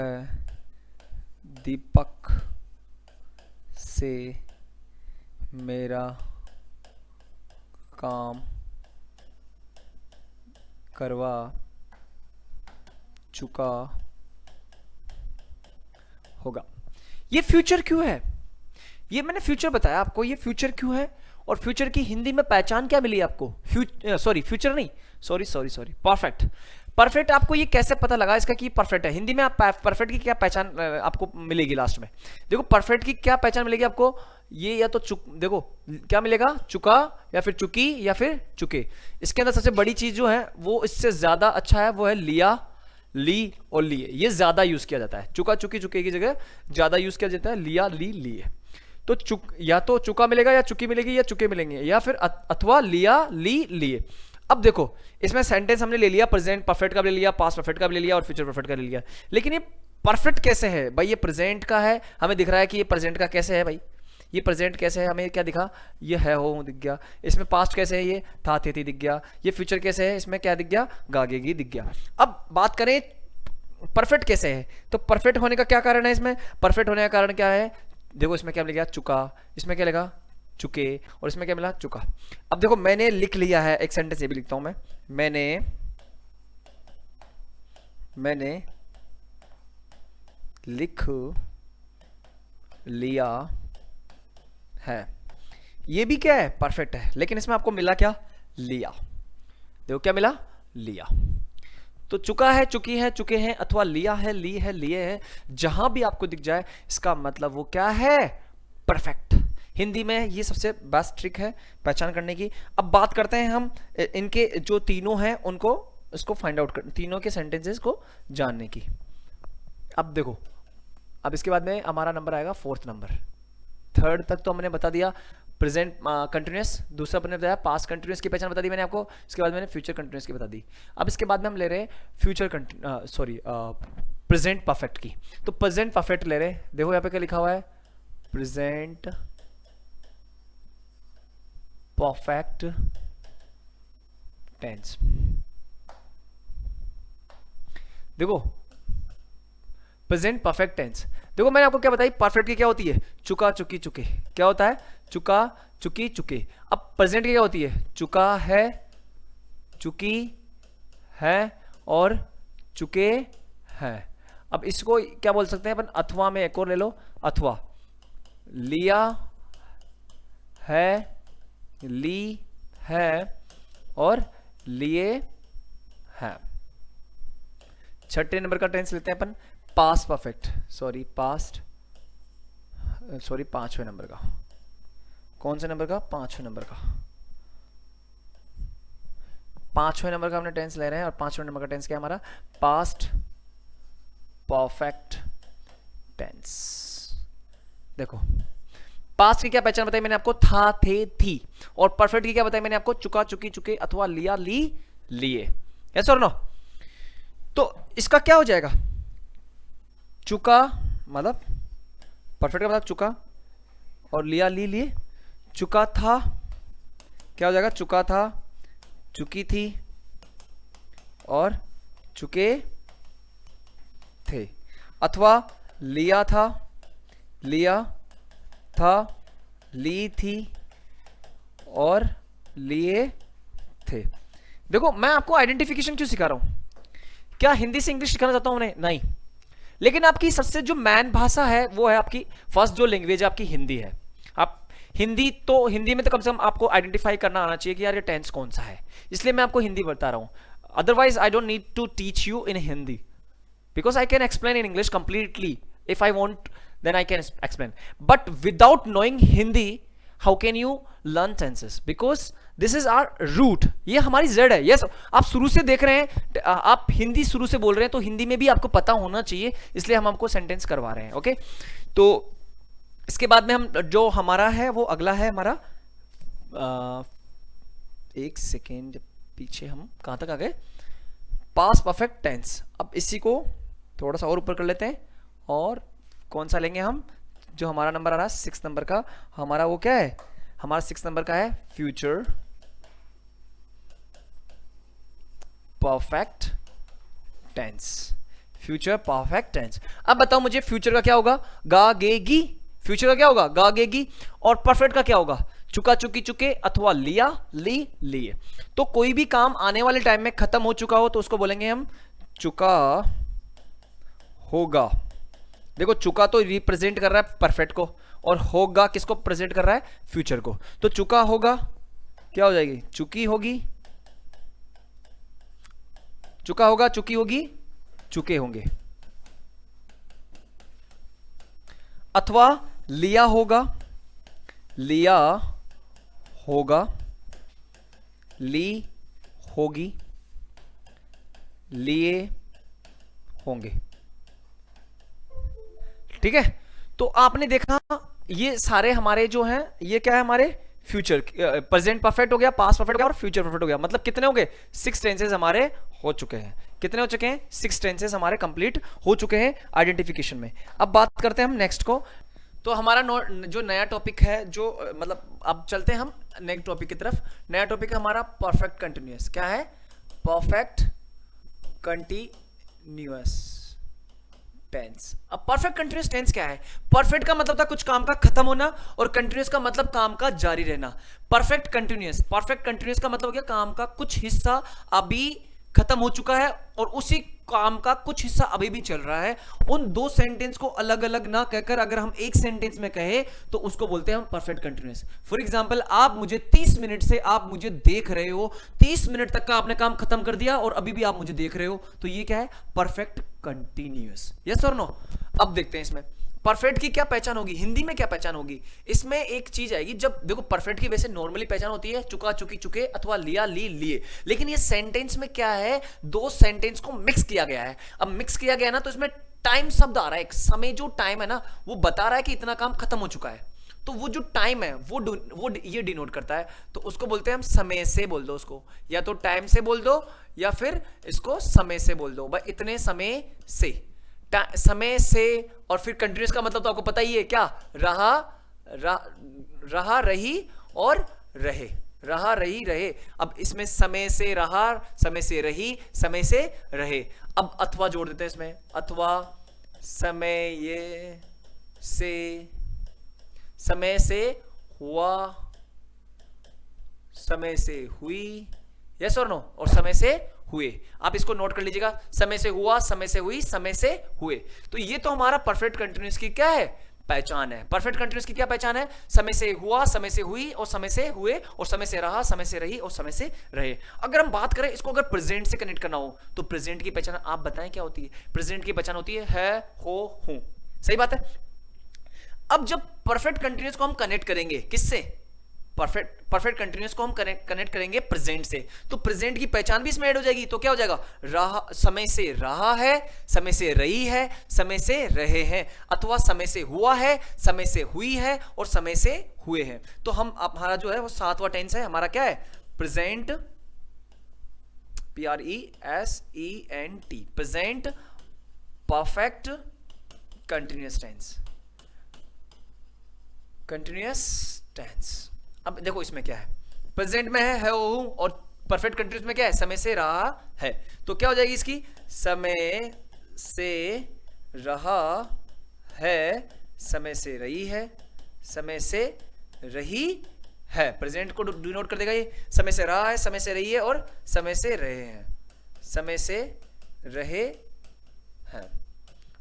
दीपक से मेरा काम करवा चुका होगा। ये फ्यूचर क्यों है? ये मैंने फ्यूचर बताया आपको, ये फ्यूचर क्यों है और फ्यूचर की हिंदी में पहचान क्या मिली आपको? फ्यूचर नहीं, सॉरी, परफेक्ट। परफेक्ट आपको ये कैसे पता लगा इसका कि परफेक्ट है? हिंदी में आप परफेक्ट की क्या पहचान आपको मिलेगी लास्ट में? देखो परफेक्ट की क्या पहचान मिलेगी आपको, ये या तो देखो क्या मिलेगा, चुका या फिर चुकी या फिर चुके। इसके अंदर सबसे बड़ी चीज जो है वो इससे ज्यादा अच्छा है, वो है लिया, ली और लिए। ये ज्यादा यूज किया जाता है, चुका, चुकी, चुके की जगह ज्यादा यूज किया जाता है लिया, ली, लिए। तो या तो चुका मिलेगा या चुकी मिलेगी या चुके मिलेंगे, या फिर अथवा लिया, ली, लिए। अब देखो इसमें सेंटेंस हमने ले लिया, प्रेजेंट परफेक्ट का भी ले लिया, पास्ट परफेक्ट का भी ले लिया और फ्यूचर परफेक्ट का ले लिया। लेकिन ये परफेक्ट कैसे है भाई? ये प्रेजेंट का है, हमें दिख रहा है कि ये प्रेजेंट का कैसे है भाई? ये प्रेजेंट कैसे है? हमें क्या दिखा? ये है, हो दिख गया। इसमें पास्ट कैसे है? ये था, थे, थी दिख गया। ये फ्यूचर कैसे है? इसमें क्या दिख गया? गागेगी दिख गया। अब बात करें परफेक्ट कैसे है, तो परफेक्ट होने का क्या कारण है? इसमें परफेक्ट होने का कारण क्या है? देखो इसमें क्या मिलेगा? चुका। इसमें क्या लगा? चुके, और इसमें क्या मिला, चुका। अब देखो मैंने लिख लिया है, एक सेंटेंस ये भी लिखता हूं मैं, मैंने लिख लिया है, ये भी क्या है, परफेक्ट है, लेकिन इसमें आपको मिला क्या, लिया। देखो क्या मिला, लिया। तो चुका है, चुकी है, चुके हैं, अथवा लिया है, ली है, लिए है, जहां भी आपको दिख जाए इसका मतलब वो क्या है, परफेक्ट। हिंदी में ये सबसे बेस्ट ट्रिक है पहचान करने की। अब बात करते हैं हम इनके जो तीनों हैं उनको, इसको फाइंड आउट कर, तीनों के सेंटेंसेस को जानने की। अब देखो, अब इसके बाद में हमारा नंबर आएगा फोर्थ नंबर। थर्ड तक तो हमने बता दिया प्रेजेंट कंटिन्यूअस, दूसरा मैंने बताया पास्ट कंटिन्यूअस की पहचान बता दी मैंने आपको, इसके बाद मैंने फ्यूचर कंटिन्यूअस की बता दी। अब इसके बाद में हम ले रहे हैं फ्यूचर प्रेजेंट परफेक्ट की। तो प्रेजेंट परफेक्ट ले रहे हैं, देखो यहाँ पे क्या लिखा हुआ है, प्रेजेंट परफेक्ट टेंस। देखो प्रेजेंट परफेक्ट टेंस, देखो मैंने आपको क्या बताई, परफेक्ट की क्या होती है, चुका, चुकी, चुके, क्या होता है, चुका, चुकी, चुके। अब प्रेजेंट की क्या होती है, चुका है, चुकी है और चुके हैं। अब इसको क्या बोल सकते हैं अपन, अथवा में एक और ले लो, अथवा, लिया है, ली है और लिए है। छठे नंबर का टेंस लेते हैं अपन, पास्ट परफेक्ट, पांचवें नंबर का, कौन से नंबर का, पांचवें नंबर का, पांचवें नंबर का हमने टेंस ले रहे हैं, और पांचवें नंबर का टेंस क्या है हमारा, पास्ट परफेक्ट टेंस। देखो पास्ट की क्या पहचान बताई मैंने आपको, था, थे, थी, और परफेक्ट की क्या बताई मैंने आपको, चुका, चुकी, चुके, अथवा लिया, ली, लिए। यस और नो? तो इसका क्या हो जाएगा, चुका मतलब परफेक्ट का मतलब चुका, और लिया, ली, लिए। चुका था, क्या हो जाएगा, चुका था, चुकी थी और चुके थे। अथवा लिया था, लिया था, ली थी और लिए थे। देखो मैं आपको आइडेंटिफिकेशन क्यों सिखा रहा हूं, क्या हिंदी से इंग्लिश सिखाना चाहता हूं उन्हें, नहीं, लेकिन आपकी सबसे जो मैन भाषा है वो है आपकी फर्स्ट जो लैंग्वेज है आपकी हिंदी है। आप हिंदी में तो कम से कम आपको आइडेंटिफाई करना आना चाहिए कि यार ये टेंस कौन सा है, इसलिए मैं आपको हिंदी बता रहा हूं। Otherwise I don't need to teach you in Hindi, because I can explain in English completely if I want, then I can explain, but without knowing Hindi how can you learn tenses, because this is our root, ये हमारी जड़ है। यस, आप शुरू से देख रहे हैं, आप हिंदी शुरू से बोल रहे हैं, तो हिंदी में भी आपको पता होना चाहिए, इसलिए हम आपको सेंटेंस करवा रहे हैं। ओके, तो इसके बाद में हम जो हमारा है वो अगला है हमारा, एक सेकेंड पीछे हम कहां तक आ गए, पास्ट परफेक्ट टेंस। अब इसी को थोड़ा सा और ऊपर कर लेते हैं, और कौन सा लेंगे हम, जो हमारा नंबर आ रहा है 6 नंबर का, हमारा वो क्या है, हमारा 6 नंबर का है future perfect tense. Future perfect tense. अब बताओ मुझे फ्यूचर का क्या होगा, गा, गे, गी। फ्यूचर का क्या होगा, गा, गे, गी। और परफेक्ट का क्या होगा, चुका, चुकी, चुके, अथवा लिया, ली, लिए। तो कोई भी काम आने वाले टाइम में खत्म हो चुका हो तो उसको बोलेंगे हम चुका होगा। देखो चुका तो रिप्रेजेंट कर रहा है परफेक्ट को, और होगा किसको प्रेजेंट कर रहा है, फ्यूचर को। तो चुका होगा क्या हो जाएगी, चुकी होगी, चुका होगा, चुकी होगी, चुके होंगे। अथवा लिया होगा, लिया होगा, ली होगी, लिए होंगे। ठीक है, तो आपने देखा ये सारे हमारे जो हैं, ये क्या है, हमारे फ्यूचर, प्रेजेंट परफेक्ट हो गया, पास्ट परफेक्ट हो गया और फ्यूचर परफेक्ट हो गया। मतलब कितने हो गए, 6 टेंसेस हमारे हो चुके हैं। कितने हो चुके हैं, 6 टेंसेस हमारे कंप्लीट हो चुके हैं आइडेंटिफिकेशन में। अब बात करते हैं हम नेक्स्ट को। तो हमारा जो नया टॉपिक है, जो मतलब अब चलते हैं हम नेक्स्ट टॉपिक की तरफ। नया टॉपिक है हमारा परफेक्ट कंटिन्यूअस। क्या है, परफेक्ट कंटिन्यूअस। टेंस। अब परफेक्ट कंटिन्यूअस टेंस क्या है? परफेक्ट का मतलब था कुछ काम का खत्म होना, और कंटिन्यूअस का मतलब काम का जारी रहना। परफेक्ट कंटिन्यूअस का मतलब हो गया काम का कुछ हिस्सा अभी खत्म हो चुका है और उसी काम का कुछ हिस्सा अभी भी चल रहा है। उन दो सेंटेंस को अलग अलग ना कहकर अगर हम एक सेंटेंस में कहे तो उसको बोलते हैं हम परफेक्ट कंटिन्यूअस। फॉर एग्जांपल, आप मुझे 30 मिनट से आप मुझे देख रहे हो, 30 मिनट तक का आपने काम खत्म कर दिया और अभी भी आप मुझे देख रहे हो, तो ये क्या है? Perfect continuous. यस और नो? अब देखते हैं इसमें परफेक्ट की क्या पहचान होगी, हिंदी में क्या पहचान होगी। इसमें एक चीज आएगी, जब देखो परफेक्ट की वैसे नॉर्मली पहचान होती है चुका चुकी चुके अथवा लिया ली लिए, लेकिन ये सेंटेंस में क्या है, दो सेंटेंस को मिक्स किया गया है। अब मिक्स किया गया ना तो इसमें टाइम शब्द आ रहा है, एक समय जो टाइम है ना वो बता रहा है कि इतना काम खत्म हो चुका है, तो वो जो टाइम है वो ये डिनोट करता है, तो उसको बोलते हैं हम समय से। बोल दो उसको, या तो टाइम से बोल दो या फिर इसको समय से बोल दो, भाई इतने समय से, समय से। और फिर कंटिन्यूअस का मतलब तो आपको पता ही है क्या, रहा रही और रहे, रहा रही रहे। अब इसमें समय से रहा, समय से रही, समय से रहे। अब अथवा जोड़ देते हैं इसमें, अथवा समय से हुआ, समय से हुई। यस और नो? और समय से हुए। आप इसको नोट कर लीजिएगा, समय से हुआ, समय से हुई, समय से हुए। तो ये तो हमारा परफेक्ट कंटिन्यूअस की क्या है? पहचान है। परफेक्ट कंटिन्यूअस की क्या पहचान है? समय से हुआ, समय से हुई और समय से हुए, और समय से रहा, समय से रही और समय से रहे। अगर हम बात करें इसको, अगर प्रेजेंट से कनेक्ट करना हो तो प्रेजेंट की पहचान आप बताएं क्या होती है? प्रेजेंट की पहचान होती है हो, हूं। सही बात है। अब जब परफेक्ट कंटिन्यूअस को हम कनेक्ट करेंगे किससे? परफेक्ट कंटिन्यूअस को हम कनेक्ट करेंगे प्रेजेंट से, तो प्रेजेंट की पहचान भी इसमें ऐड हो जाएगी। तो क्या हो जाएगा? रहा, समय से रहा है, समय से रही है, समय से रहे हैं, अथवा समय से हुआ है, समय से हुई है और समय से हुए हैं। तो हम हमारा जो है वो सातवां टेंस है, हमारा क्या है? Present, PRESENT, present perfect continuous tense, continuous tense. अब देखो इसमें क्या है, प्रेजेंट में है हूं, और परफेक्ट कंटिन्यूअस में क्या है? समय से रहा है। तो क्या हो जाएगी इसकी? समय से रहा है, समय से रही है, समय से रही है। प्रेजेंट को डिनोट कर देगा ये, समय से रहा है, समय से रही है और समय से रहे हैं, समय से रहे हैं।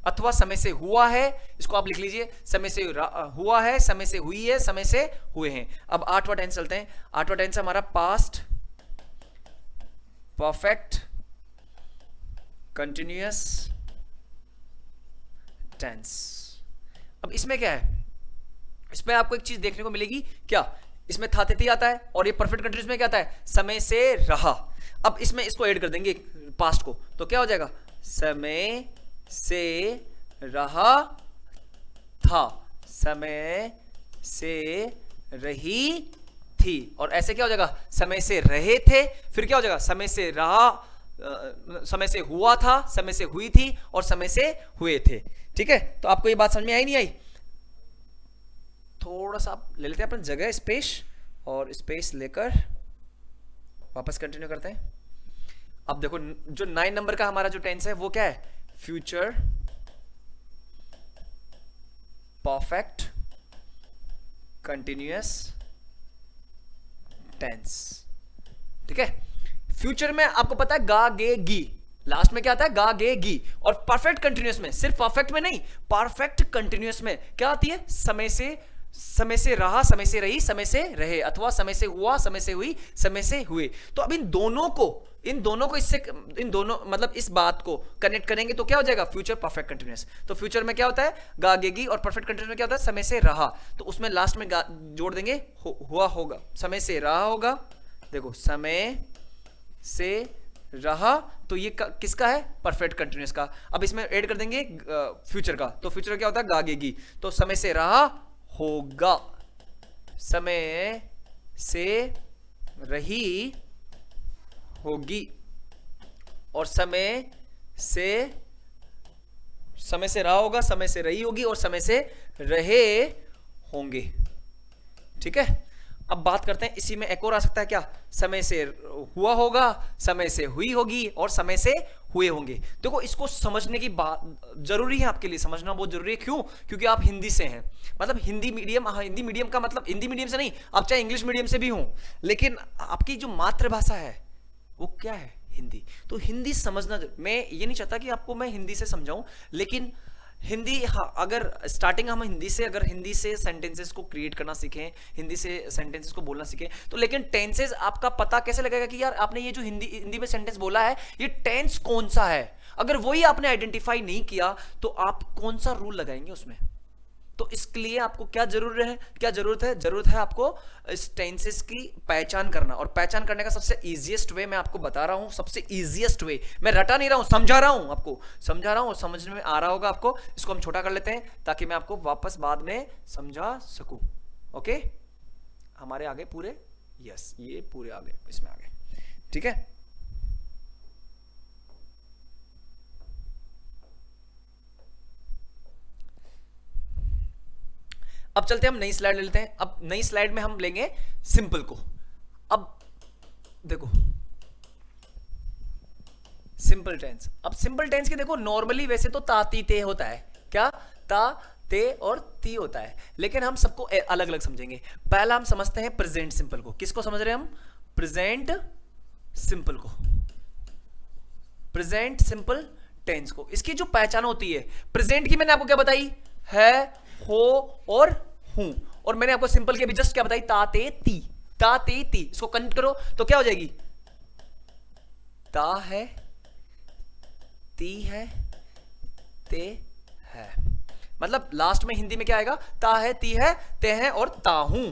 अथवा समय से हुआ है, इसको आप लिख लीजिए, समय से हुआ है, समय से हुई है, समय से हुए हैं। अब आठवां टेंस चलते हैं। आठवां टेंस हमारा पास्ट परफेक्ट कंटिन्यूअस टेंस। अब इसमें क्या है? इसमें आपको एक चीज देखने को मिलेगी क्या, इसमें था तिथि आता है और ये परफेक्ट कंटिन्यूअस में क्या आता है? समय से रहा। अब इसमें इसको ऐड कर देंगे पास्ट को, तो क्या हो जाएगा? समय से रहा था, समय से रही थी, और ऐसे क्या हो जाएगा? समय से रहे थे, फिर क्या हो जाएगा? समय से रहा, समय से हुआ था, समय से हुई थी और समय से हुए थे। ठीक है, तो आपको ये बात समझ में आई नहीं आई? थोड़ा सा आप ले लेते हैं अपनी जगह, स्पेस, और स्पेस लेकर वापस कंटिन्यू करते हैं। अब देखो जो 9 नंबर का हमारा जो टेंस है वो क्या है? Future perfect continuous tense. ठीक है, फ्यूचर में आपको पता है गा गे गी, लास्ट में क्या आता है? गा गे गी। और परफेक्ट कंटिन्यूअस में, सिर्फ परफेक्ट में नहीं, परफेक्ट कंटिन्यूअस में क्या आती है? समय से रहा, समय से रही, समय से रहे, अथवा समय से हुआ, समय से हुई, समय से हुए। तो अब इन दोनों को इससे, इन दोनों मतलब इस बात को कनेक्ट करेंगे तो क्या हो जाएगा? Future perfect continuous. तो फ्यूचर में क्या होता है? गागेगी, और परफेक्ट कंटिन्यूअस में क्या होता है? समय से रहा। तो उसमें लास्ट में जोड़ देंगे हुआ होगा, समय से रहा होगा। देखो समय से रहा, तो ये किसका है? परफेक्ट कंटिन्यूअस का। अब इसमें ऐड कर देंगे फ्यूचर का, तो फ्यूचर क्या होता है? गागेगी। तो समय से रहा होगा, समय से रही होगी, और समय से रहा होगा, समय से रही होगी और समय से रहे होंगे। ठीक है, अब बात करते हैं, इसी में एक और आ सकता है क्या, समय से हुआ होगा, समय से हुई होगी और समय से हुए होंगे। देखो इसको समझने की बात जरूरी है, आपके लिए समझना बहुत जरूरी है। क्यों? क्योंकि आप हिंदी से हैं, मतलब हिंदी मीडियम। हाँ, हिंदी मीडियम का मतलब हिंदी मीडियम से नहीं, आप चाहे इंग्लिश मीडियम से भी हो, लेकिन आपकी जो मातृभाषा है वो क्या है, हिंदी। तो हिंदी समझना, मैं ये नहीं चाहता कि आपको मैं हिंदी से समझाऊं, लेकिन हिंदी, हाँ, अगर स्टार्टिंग हम हिंदी से, अगर हिंदी से सेंटेंसेस को क्रिएट करना सीखें, हिंदी से सेंटेंसेस को बोलना सीखें, तो लेकिन टेंसेस आपका पता कैसे लगेगा कि यार आपने ये जो हिंदी में सेंटेंस बोला है, ये टेंस कौन सा है। अगर वही आपने आइडेंटिफाई नहीं किया तो आप कौन सा रूल लगाएंगे उसमें। तो इसके लिए आपको क्या जरूरत है आपको इस टेंसेस की पहचान करना। और पहचान करने का सबसे इजीएस्ट वे मैं आपको बता रहा हूं, सबसे इजीएस्ट वे, मैं रटा नहीं रहा हूं, समझा रहा हूं आपको, समझा रहा हूं और समझने में आ रहा होगा आपको। इसको हम छोटा कर लेते हैं ताकि मैं आपको वापस बाद में समझा सकूं। ओके, हमारे आगे पूरे, यस, ये पूरे आगे, इसमें आगे, ठीक है। अब चलते हैं, हम नई स्लाइड ले लेते हैं। अब नई स्लाइड में हम लेंगे सिंपल को। अब देखो सिंपल टेंस, अब सिंपल टेंस के देखो नॉर्मली वैसे तो ता ती ते होता है, क्या, ता ते और ती होता है, लेकिन हम सबको अलग अलग समझेंगे। पहला हम समझते हैं प्रेजेंट सिंपल को। किसको समझ रहे हैं हम? प्रेजेंट सिंपल को, प्रेजेंट सिंपल टेंस को। इसकी जो पहचान होती है, प्रेजेंट की मैंने आपको क्या बताई, है, हो और हूं, और मैंने आपको सिंपल की अभी जस्ट क्या बताई, ता ते ती, ता ते ती। इसको कनेक्ट करो तो क्या हो जाएगी, ता है, ती है, ते है। मतलब लास्ट में हिंदी में क्या आएगा, ता है, ती है, ते है और ता हूं,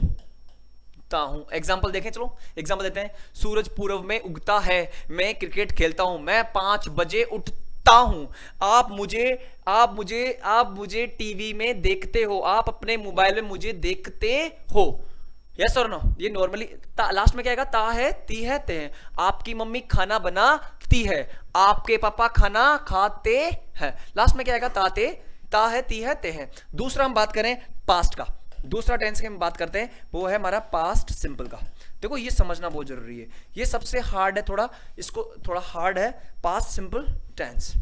ता हूं। एग्जाम्पल देखें, चलो एग्जाम्पल देते हैं। सूरज पूर्व में उगता है, मैं क्रिकेट खेलता हूं, मैं 5 बजे उठता हूं, आप मुझे टीवी में देखते हो, आप अपने मोबाइल में मुझे देखते हो। यस और नो? ये नॉर्मली लास्ट में क्या आएगा, ता है, ती है, ते है। आपकी मम्मी खाना बनाती है, आपके पापा खाना खाते हैं। लास्ट में क्या आएगा, ता ते, ता है, ती है, ते है। दूसरा हम बात करें पास्ट का, दूसरा टेंस की हम बात करते हैं, वो है हमारा पास्ट सिंपल का। देखो ये समझना बहुत जरूरी है, ये सबसे हार्ड है थोड़ा, इसको थोड़ा हार्ड है, पास्ट सिंपल टेंस।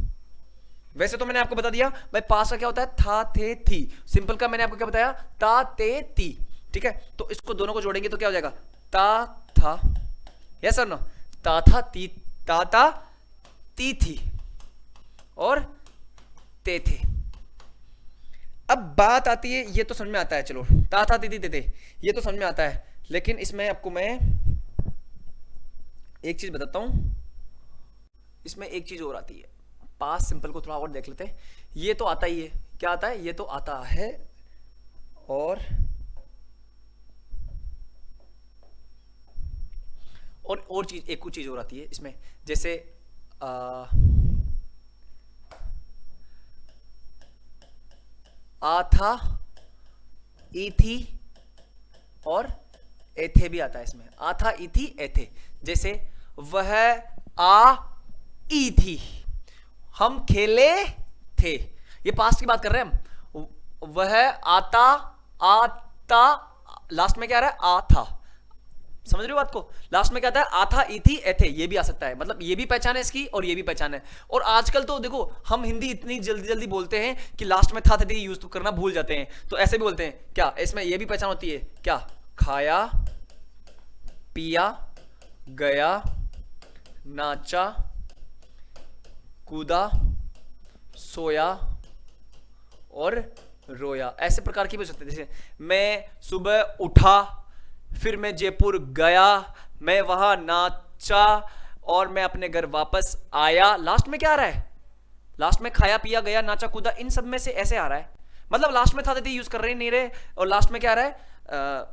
वैसे तो मैंने आपको बता दिया भाई पास्ट का क्या होता है, था, थे, थी। सिंपल का मैंने आपको क्या बताया, ता, ते, ती, ठीक है। तो इसको दोनों को जोड़ेंगे तो क्या हो जाएगा, ता था, यस और नो, ता था, ती, ता था, ती थी और ते थे। अब बात आती है, ये तो समझ में आता है, चलो ता था, ती थी, ते थे, ये तो समझ में आता है, लेकिन इसमें आपको मैं एक चीज बताता हूं, इसमें एक चीज और आती है। पास्ट सिंपल को थोड़ा और देख लेते हैं। ये तो आता ही है, क्या आता है, ये तो आता है, और चीज, एक कुछ चीज और आती है इसमें, जैसे आ था, ई थी और एथे भी आता है इसमें। आ था, ई थी, एथे। जैसे वह आ ई थी, हम खेले थे, ये पास्ट की बात कर रहे हैं हम। वह आता, लास्ट में क्या आ रहा है, आ था। समझ रहे हो बात को? लास्ट में क्या आता है, आ था, ई थी, एथे, ये भी आ सकता है। मतलब ये भी पहचान है इसकी और ये भी पहचान है। और आजकल तो देखो हम हिंदी इतनी जल्दी जल्दी बोलते हैं कि लास्ट में था, थे यूज तो करना भूल जाते हैं, तो ऐसे भी बोलते हैं। क्या इसमें ये भी पहचान होती है, क्या, खाया, पिया, गया, नाचा, कूदा, सोया और रोया, ऐसे प्रकार की भी हो सकते हैं। जैसे मैं सुबह उठा, फिर मैं जयपुर गया, मैं वहां नाचा और मैं अपने घर वापस आया। लास्ट में क्या आ रहा है, लास्ट में खाया, पिया, गया, नाचा, कूदा, इन सब में से ऐसे आ रहा है। मतलब लास्ट में था, थे यूज कर रहे नहीं रहे, और लास्ट में क्या आ रहा है,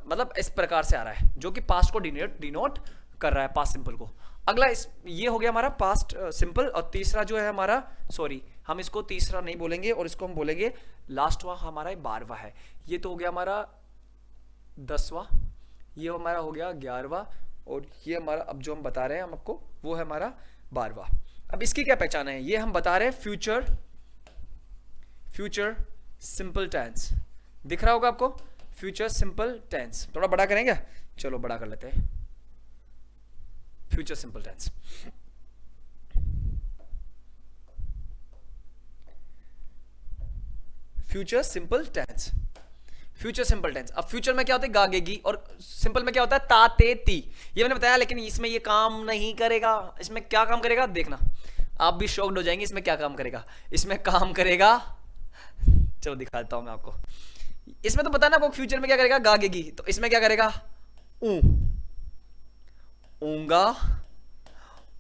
मतलब इस प्रकार से आ रहा है, जो कि पास्ट को डिनोट कर रहा है, पास्ट सिंपल को। अगला ये हो गया हमारा पास्ट सिंपल। और तीसरा जो है हमारा, सॉरी हम इसको तीसरा नहीं बोलेंगे और इसको हम बोलेंगे लास्टवा, हमारा 12वां है। ये तो हो गया हमारा 10वां, ये हमारा हो गया 11वां, और ये हमारा अब जो हम बता रहे हैं हम आपको, वो है हमारा 12वां। अब इसकी क्या पहचान है, ये हम बता रहे हैं फ्यूचर सिंपल टेंस। दिख रहा होगा आपको, फ्यूचर सिंपल टेंस थोड़ा बड़ा करेंगे, चलो बड़ा कर लेते हैं। Future simple tense, future simple tense, future simple tense. अब फ्यूचर में क्या होता है गागेगी, और सिंपल में क्या होता है ता ते ती। ये मैंने बताया, लेकिन इसमें ये काम नहीं करेगा। इसमें क्या काम करेगा देखना, आप भी शॉक्ड हो जाएंगे। इसमें क्या काम करेगा, इसमें काम करेगा, चलो दिखा देता हूं मैं आपको। इसमें तो पता ना आपको फ्यूचर में क्या करेगा गागेगी, तो इसमें क्या करेगा ऊ, ऊंगा,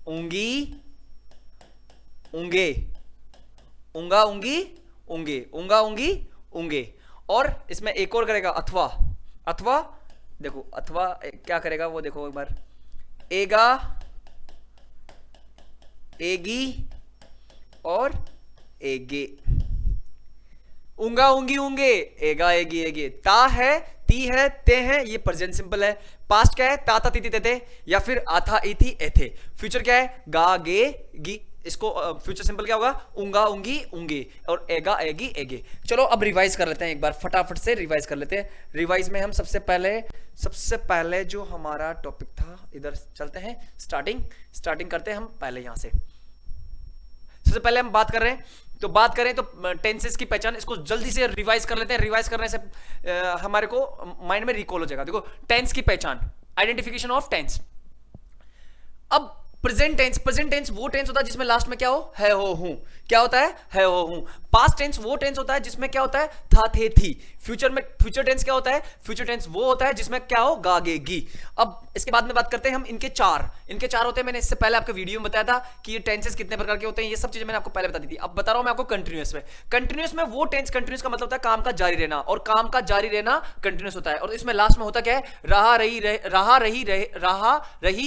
ऊंगी, ऊंगे, ऊंगा, ऊंगी, ऊंगे, ऊंगा, ऊंगी, ऊंगे। और इसमें एक और करेगा अथवा, अथवा देखो अथवा क्या करेगा वो देखो एक बार, एगा, एगी और एगे। ऊंगा, ऊंगी, ऊंगे, एगा, एगी, एगे। ता है, ती है, ते है, ये प्रेजेंट सिंपल है। पास्ट क्या है ता था, ती थी, ते थे, या फिर आ था, ई थी, ए थे। फ्यूचर क्या है गा, गे, गी। इसको फ्यूचर सिंपल क्या होगा ऊंगा, ऊंगी, ऊंगे और एगा, एगी, एगे। चलो अब रिवाइज कर लेते हैं एक बार, फटाफट से रिवाइज कर लेते हैं। रिवाइज में हम सबसे पहले जो हमारा टॉपिक था, इधर चलते हैं, स्टार्टिंग करते हैं हम पहले यहां से। सबसे पहले हम बात कर रहे हैं, तो बात करें तो टेंसेस की पहचान, इसको जल्दी से रिवाइज कर लेते हैं। रिवाइज करने से हमारे को माइंड में रिकॉल हो जाएगा। देखो टेंस की पहचान, आइडेंटिफिकेशन ऑफ टेंस। अब प्रेजेंट टेंस वो टेंस होता है जिसमें लास्ट में क्या हो है, हो, हूं। क्या होता है हो, हूं। पास्ट टेंस वो टेंस होता है जिसमें क्या होता है था, थे, थी। फ्यूचर टेंस क्या होता है, फ्यूचर टेंस वो होता है जिसमें क्या हो गागेगी। अब इसके बाद में बात करते हैं हम इनके चार होते हैं। मैंने इससे पहले आपके वीडियो में बताया था कि ये टेंसेस कितने प्रकार के होते हैं, ये सब चीजें मैंने आपको पहले बता दी थी। अब बता रहा हूं मैं आपको कंटिन्यूअस में। कंटिन्यूअस में वो टेंस, कंटिन्यूअस का मतलब होता है काम का जारी रहना, और काम का जारी रहना कंटिन्यूअस होता है। और इसमें लास्ट में होता क्या है रहा, रही,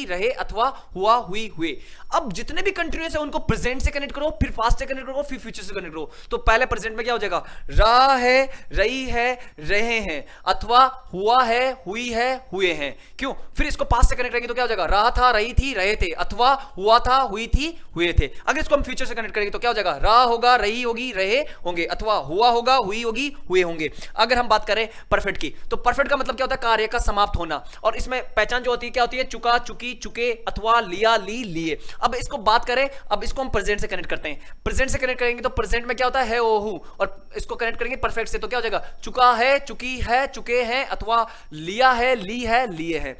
रहे अथवा हुआ, हुई, हुए। अब जितने भी कंटिन्यूअस है उनको प्रेजेंट से कनेक्ट करो, फिर पास्ट से कनेक्ट करो, फिर फ्यूचर से कनेक्ट करो। तो पहले प्रेजेंट में क्या हो जाएगा रहा है, रही है, रहे हैं, अथवा हुआ है, हुई है, हुए हैं। क्यों, फिर इसको पास्ट से कनेक्ट करेंगे तो क्या हो जाएगा रहा था, रही थी, रहे थे, अथवा हुआ था, हुई थी, हुए थे। अगर इसको हम फ्यूचर से कनेक्ट करेंगे तो क्या हो जाएगा रहा होगा, रही होगी, रहे होंगे, अथवा हुआ होगा, हुई होगी, हुए होंगे। अगर हम बात करें परफेक्ट की, तो परफेक्ट का मतलब क्या होता है कार्य का समाप्त होना। और इसमें पहचान जो होती है क्या होती है चुका, चुकी, चुके, अथवा लिया, ली, लिए। अब इसको बात करें, अब इसको हम प्रेजेंट से कनेक्ट करते हैं। प्रेजेंट से कनेक्ट करेंगे तो प्रेजेंट में क्या होता है ओ, हूं। और इसको कनेक्ट करेंगे परफेक्ट से तो क्या हो जाएगा चुका है, चुकी है, चुके हैं, अथवा लिया है, ली है, लिए हैं।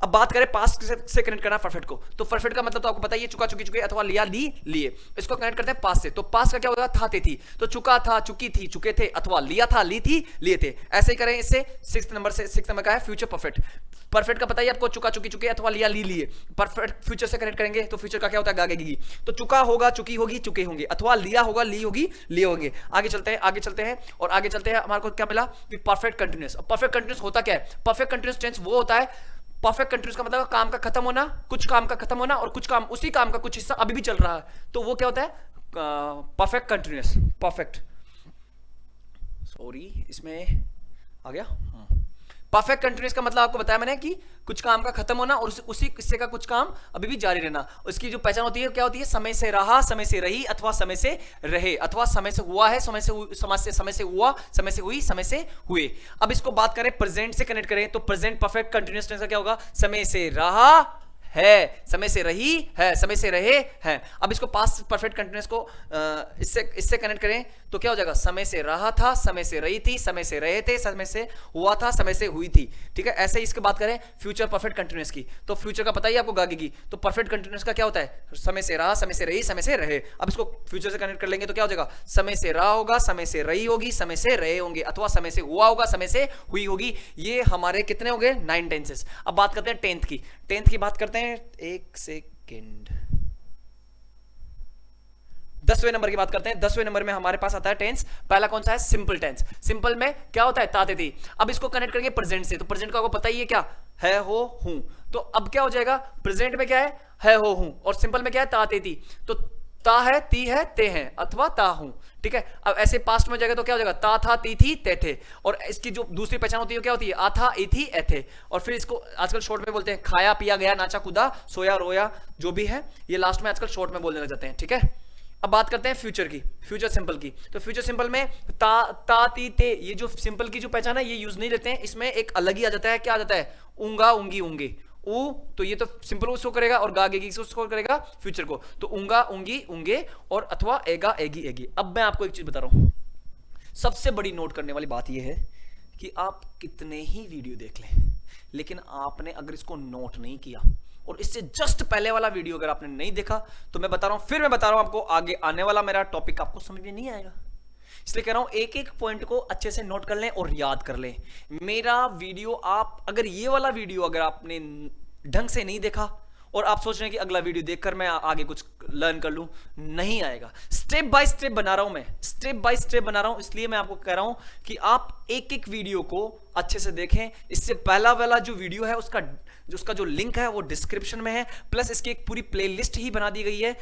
अब बात करें पास्ट से कनेक्ट करना परफेक्ट को, तो परफेक्ट का मतलब तो आपको पता ही है चुका, चुकी, चुके, अथवा लिया, ली, लिए। इसको कनेक्ट करते हैं पास्ट से, तो पास्ट का क्या होगा था, थे, थी। तो चुका था, चुकी थी, चुके थे, अथवा लिया था, ली थी, लिए थे। ऐसे ही करें इससे। सिक्स्थ नंबर का है फ्यूचर परफेक्ट। परफेक्ट का पता ही आपको चुका, चुकी, चुके, अथवा लिया, ली, लिए। परफेक्ट फ्यूचर से कनेक्ट करेंगे तो फ्यूचर का क्या होता है गागेगी। तो चुका होगा, चुकी होगी, चुके होंगे, अथवा लिया होगा, ली होगी, लिए होंगे। आगे चलते हैं और आगे चलते हैं। हमारे को क्या मिला कि परफेक्ट कंटिन्यूअस। परफेक्ट कंटिन्यूअस होता क्या है, परफेक्ट कंटिन्यूअस टेंस वो होता है, परफेक्ट कंटिन्यूअस का मतलब काम का खत्म होना, कुछ काम का खत्म होना, और कुछ काम, उसी काम का कुछ हिस्सा अभी भी चल रहा है, तो वो क्या होता है परफेक्ट कंटिन्यूअस। परफेक्ट, सॉरी इसमें आ गया। परफेक्ट कंटिन्यूअस का मतलब आपको बताया मैंने कि कुछ काम का खत्म होना और उसी हिस्से का कुछ काम अभी भी जारी रहना। उसकी जो पहचान होती है क्या होती है समय से रहा, समय से रही, अथवा समय से रहे, अथवा समय से हुआ है, समय से हुआ, समय से हुई, समय से हुए। अब इसको बात करें प्रेजेंट से कनेक्ट करें तो प्रेजेंट परफेक्ट कंटिन्यूअस टेंस का क्या होगा समय से रहा है, समय से रही है, समय से रहे हैं। अब इसको पास्ट परफेक्ट कंटिन्यूअस को इससे कनेक्ट करें तो क्या हो जाएगा समय से रहा था, समय से रही थी, समय से रहे थे, समय से हुआ था, समय से हुई थी। ठीक है, ऐसे ही इसकी बात करें फ्यूचर परफेक्ट कंटिन्यूअस की, तो फ्यूचर का पता ही आपको गागेगी। तो परफेक्ट कंटिन्यूअस का क्या होता है समय से रहा, समय से रही, समय से रहे। अब इसको फ्यूचर से कनेक्ट कर लेंगे तो क्या हो जाएगा समय से रहा होगा, समय से रही होगी, समय से रहे होंगे, अथवा समय से हुआ होगा, समय से हुई होगी। ये हमारे कितने हो गए 9 टेंसेस। अब बात करते हैं टेंथ की। टेंथ की बात करते हैं, एक सेकेंड, 10वें नंबर की बात करते हैं। 10वें नंबर में हमारे पास आता है टेंस। पहला कौन सा है सिंपल टेंस। सिंपल में क्या होता है ताते थी। अब इसको कनेक्ट करेंगे प्रेजेंट से, तो प्रेजेंट का आपको पता ही है क्या है हो, हूं। तो अब क्या हो जाएगा प्रेजेंट में क्या है हो, हूं, और सिंपल में क्या है ताते थी। तो ता है, ती है, ते हैं, अथवा ता हूं। ठीक है, अब ऐसे पास्ट में जाएगा तो क्या हो जाएगा ता था, ती थी, ते थे। और इसकी जो दूसरी पहचान होती है क्या होती है आ था, ई थी, ए थे। और फिर इसको आजकल शॉर्ट में बोलते हैं खाया, पिया, गया, नाचा, कूदा, सोया, रोया, जो भी है ये लास्ट में आजकल शॉर्ट में बोलने लग जाते हैं। ठीक है, अब बात करते हैं फ्यूचर की, फ्यूचर सिंपल की। तो फ्यूचर सिंपल में ता ती ते, ये जो सिंपल की जो पहचान है ये यूज नहीं लेते हैं, इसमें एक अलग ही आ जाता है। क्या आ जाता है? ऊंगा ऊंगी ऊंगे। ऊ तो ये तो सिंपल उसको करेगा और गा गेगी उसको करेगा फ्यूचर को। तो ऊंगा ऊंगी ऊंगे और अथवा एगा एगी एगी। अब मैं आपको एक चीज बता रहा हूं, सबसे बड़ी नोट करने वाली बात यह है कि आप कितने ही वीडियो देख लें, लेकिन आपने अगर इसको नोट नहीं किया और इससे जस्ट पहले वाला वीडियो अगर आपने नहीं देखा, तो मैं बता रहा हूं, फिर मैं बता रहा हूं आपको, आगे आने वाला मेरा टॉपिक आपको समझ में नहीं आएगा। इसलिए कह रहा हूं एक एक पॉइंट को अच्छे से नोट कर लें और याद कर लें। मेरा वीडियो आप अगर ये वाला वीडियो अगर आपने ढंग से नहीं देखा और आप सोच रहे हैं कि अगला वीडियो देखकर मैं आगे कुछ लर्न कर लूं, नहीं आएगा। स्टेप बाय स्टेप बना रहा हूं मैं, स्टेप बाय स्टेप बना रहा हूं, इसलिए मैं आपको कह रहा हूं कि आप एक एक वीडियो को अच्छे से देखें। इससे पहला वाला जो वीडियो है उसका जो लिंक है वो डिस्क्रिप्शन में है, प्लस इसकी एक पूरी प्लेलिस्ट ही बना दी गई है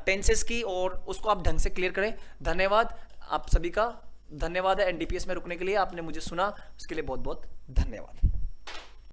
टेंसेस की, और उसको आप ढंग से क्लियर करें। धन्यवाद आप सभी का, धन्यवाद है एनडीपीएस में रुकने के लिए, आपने मुझे सुना उसके लिए बहुत बहुत धन्यवाद।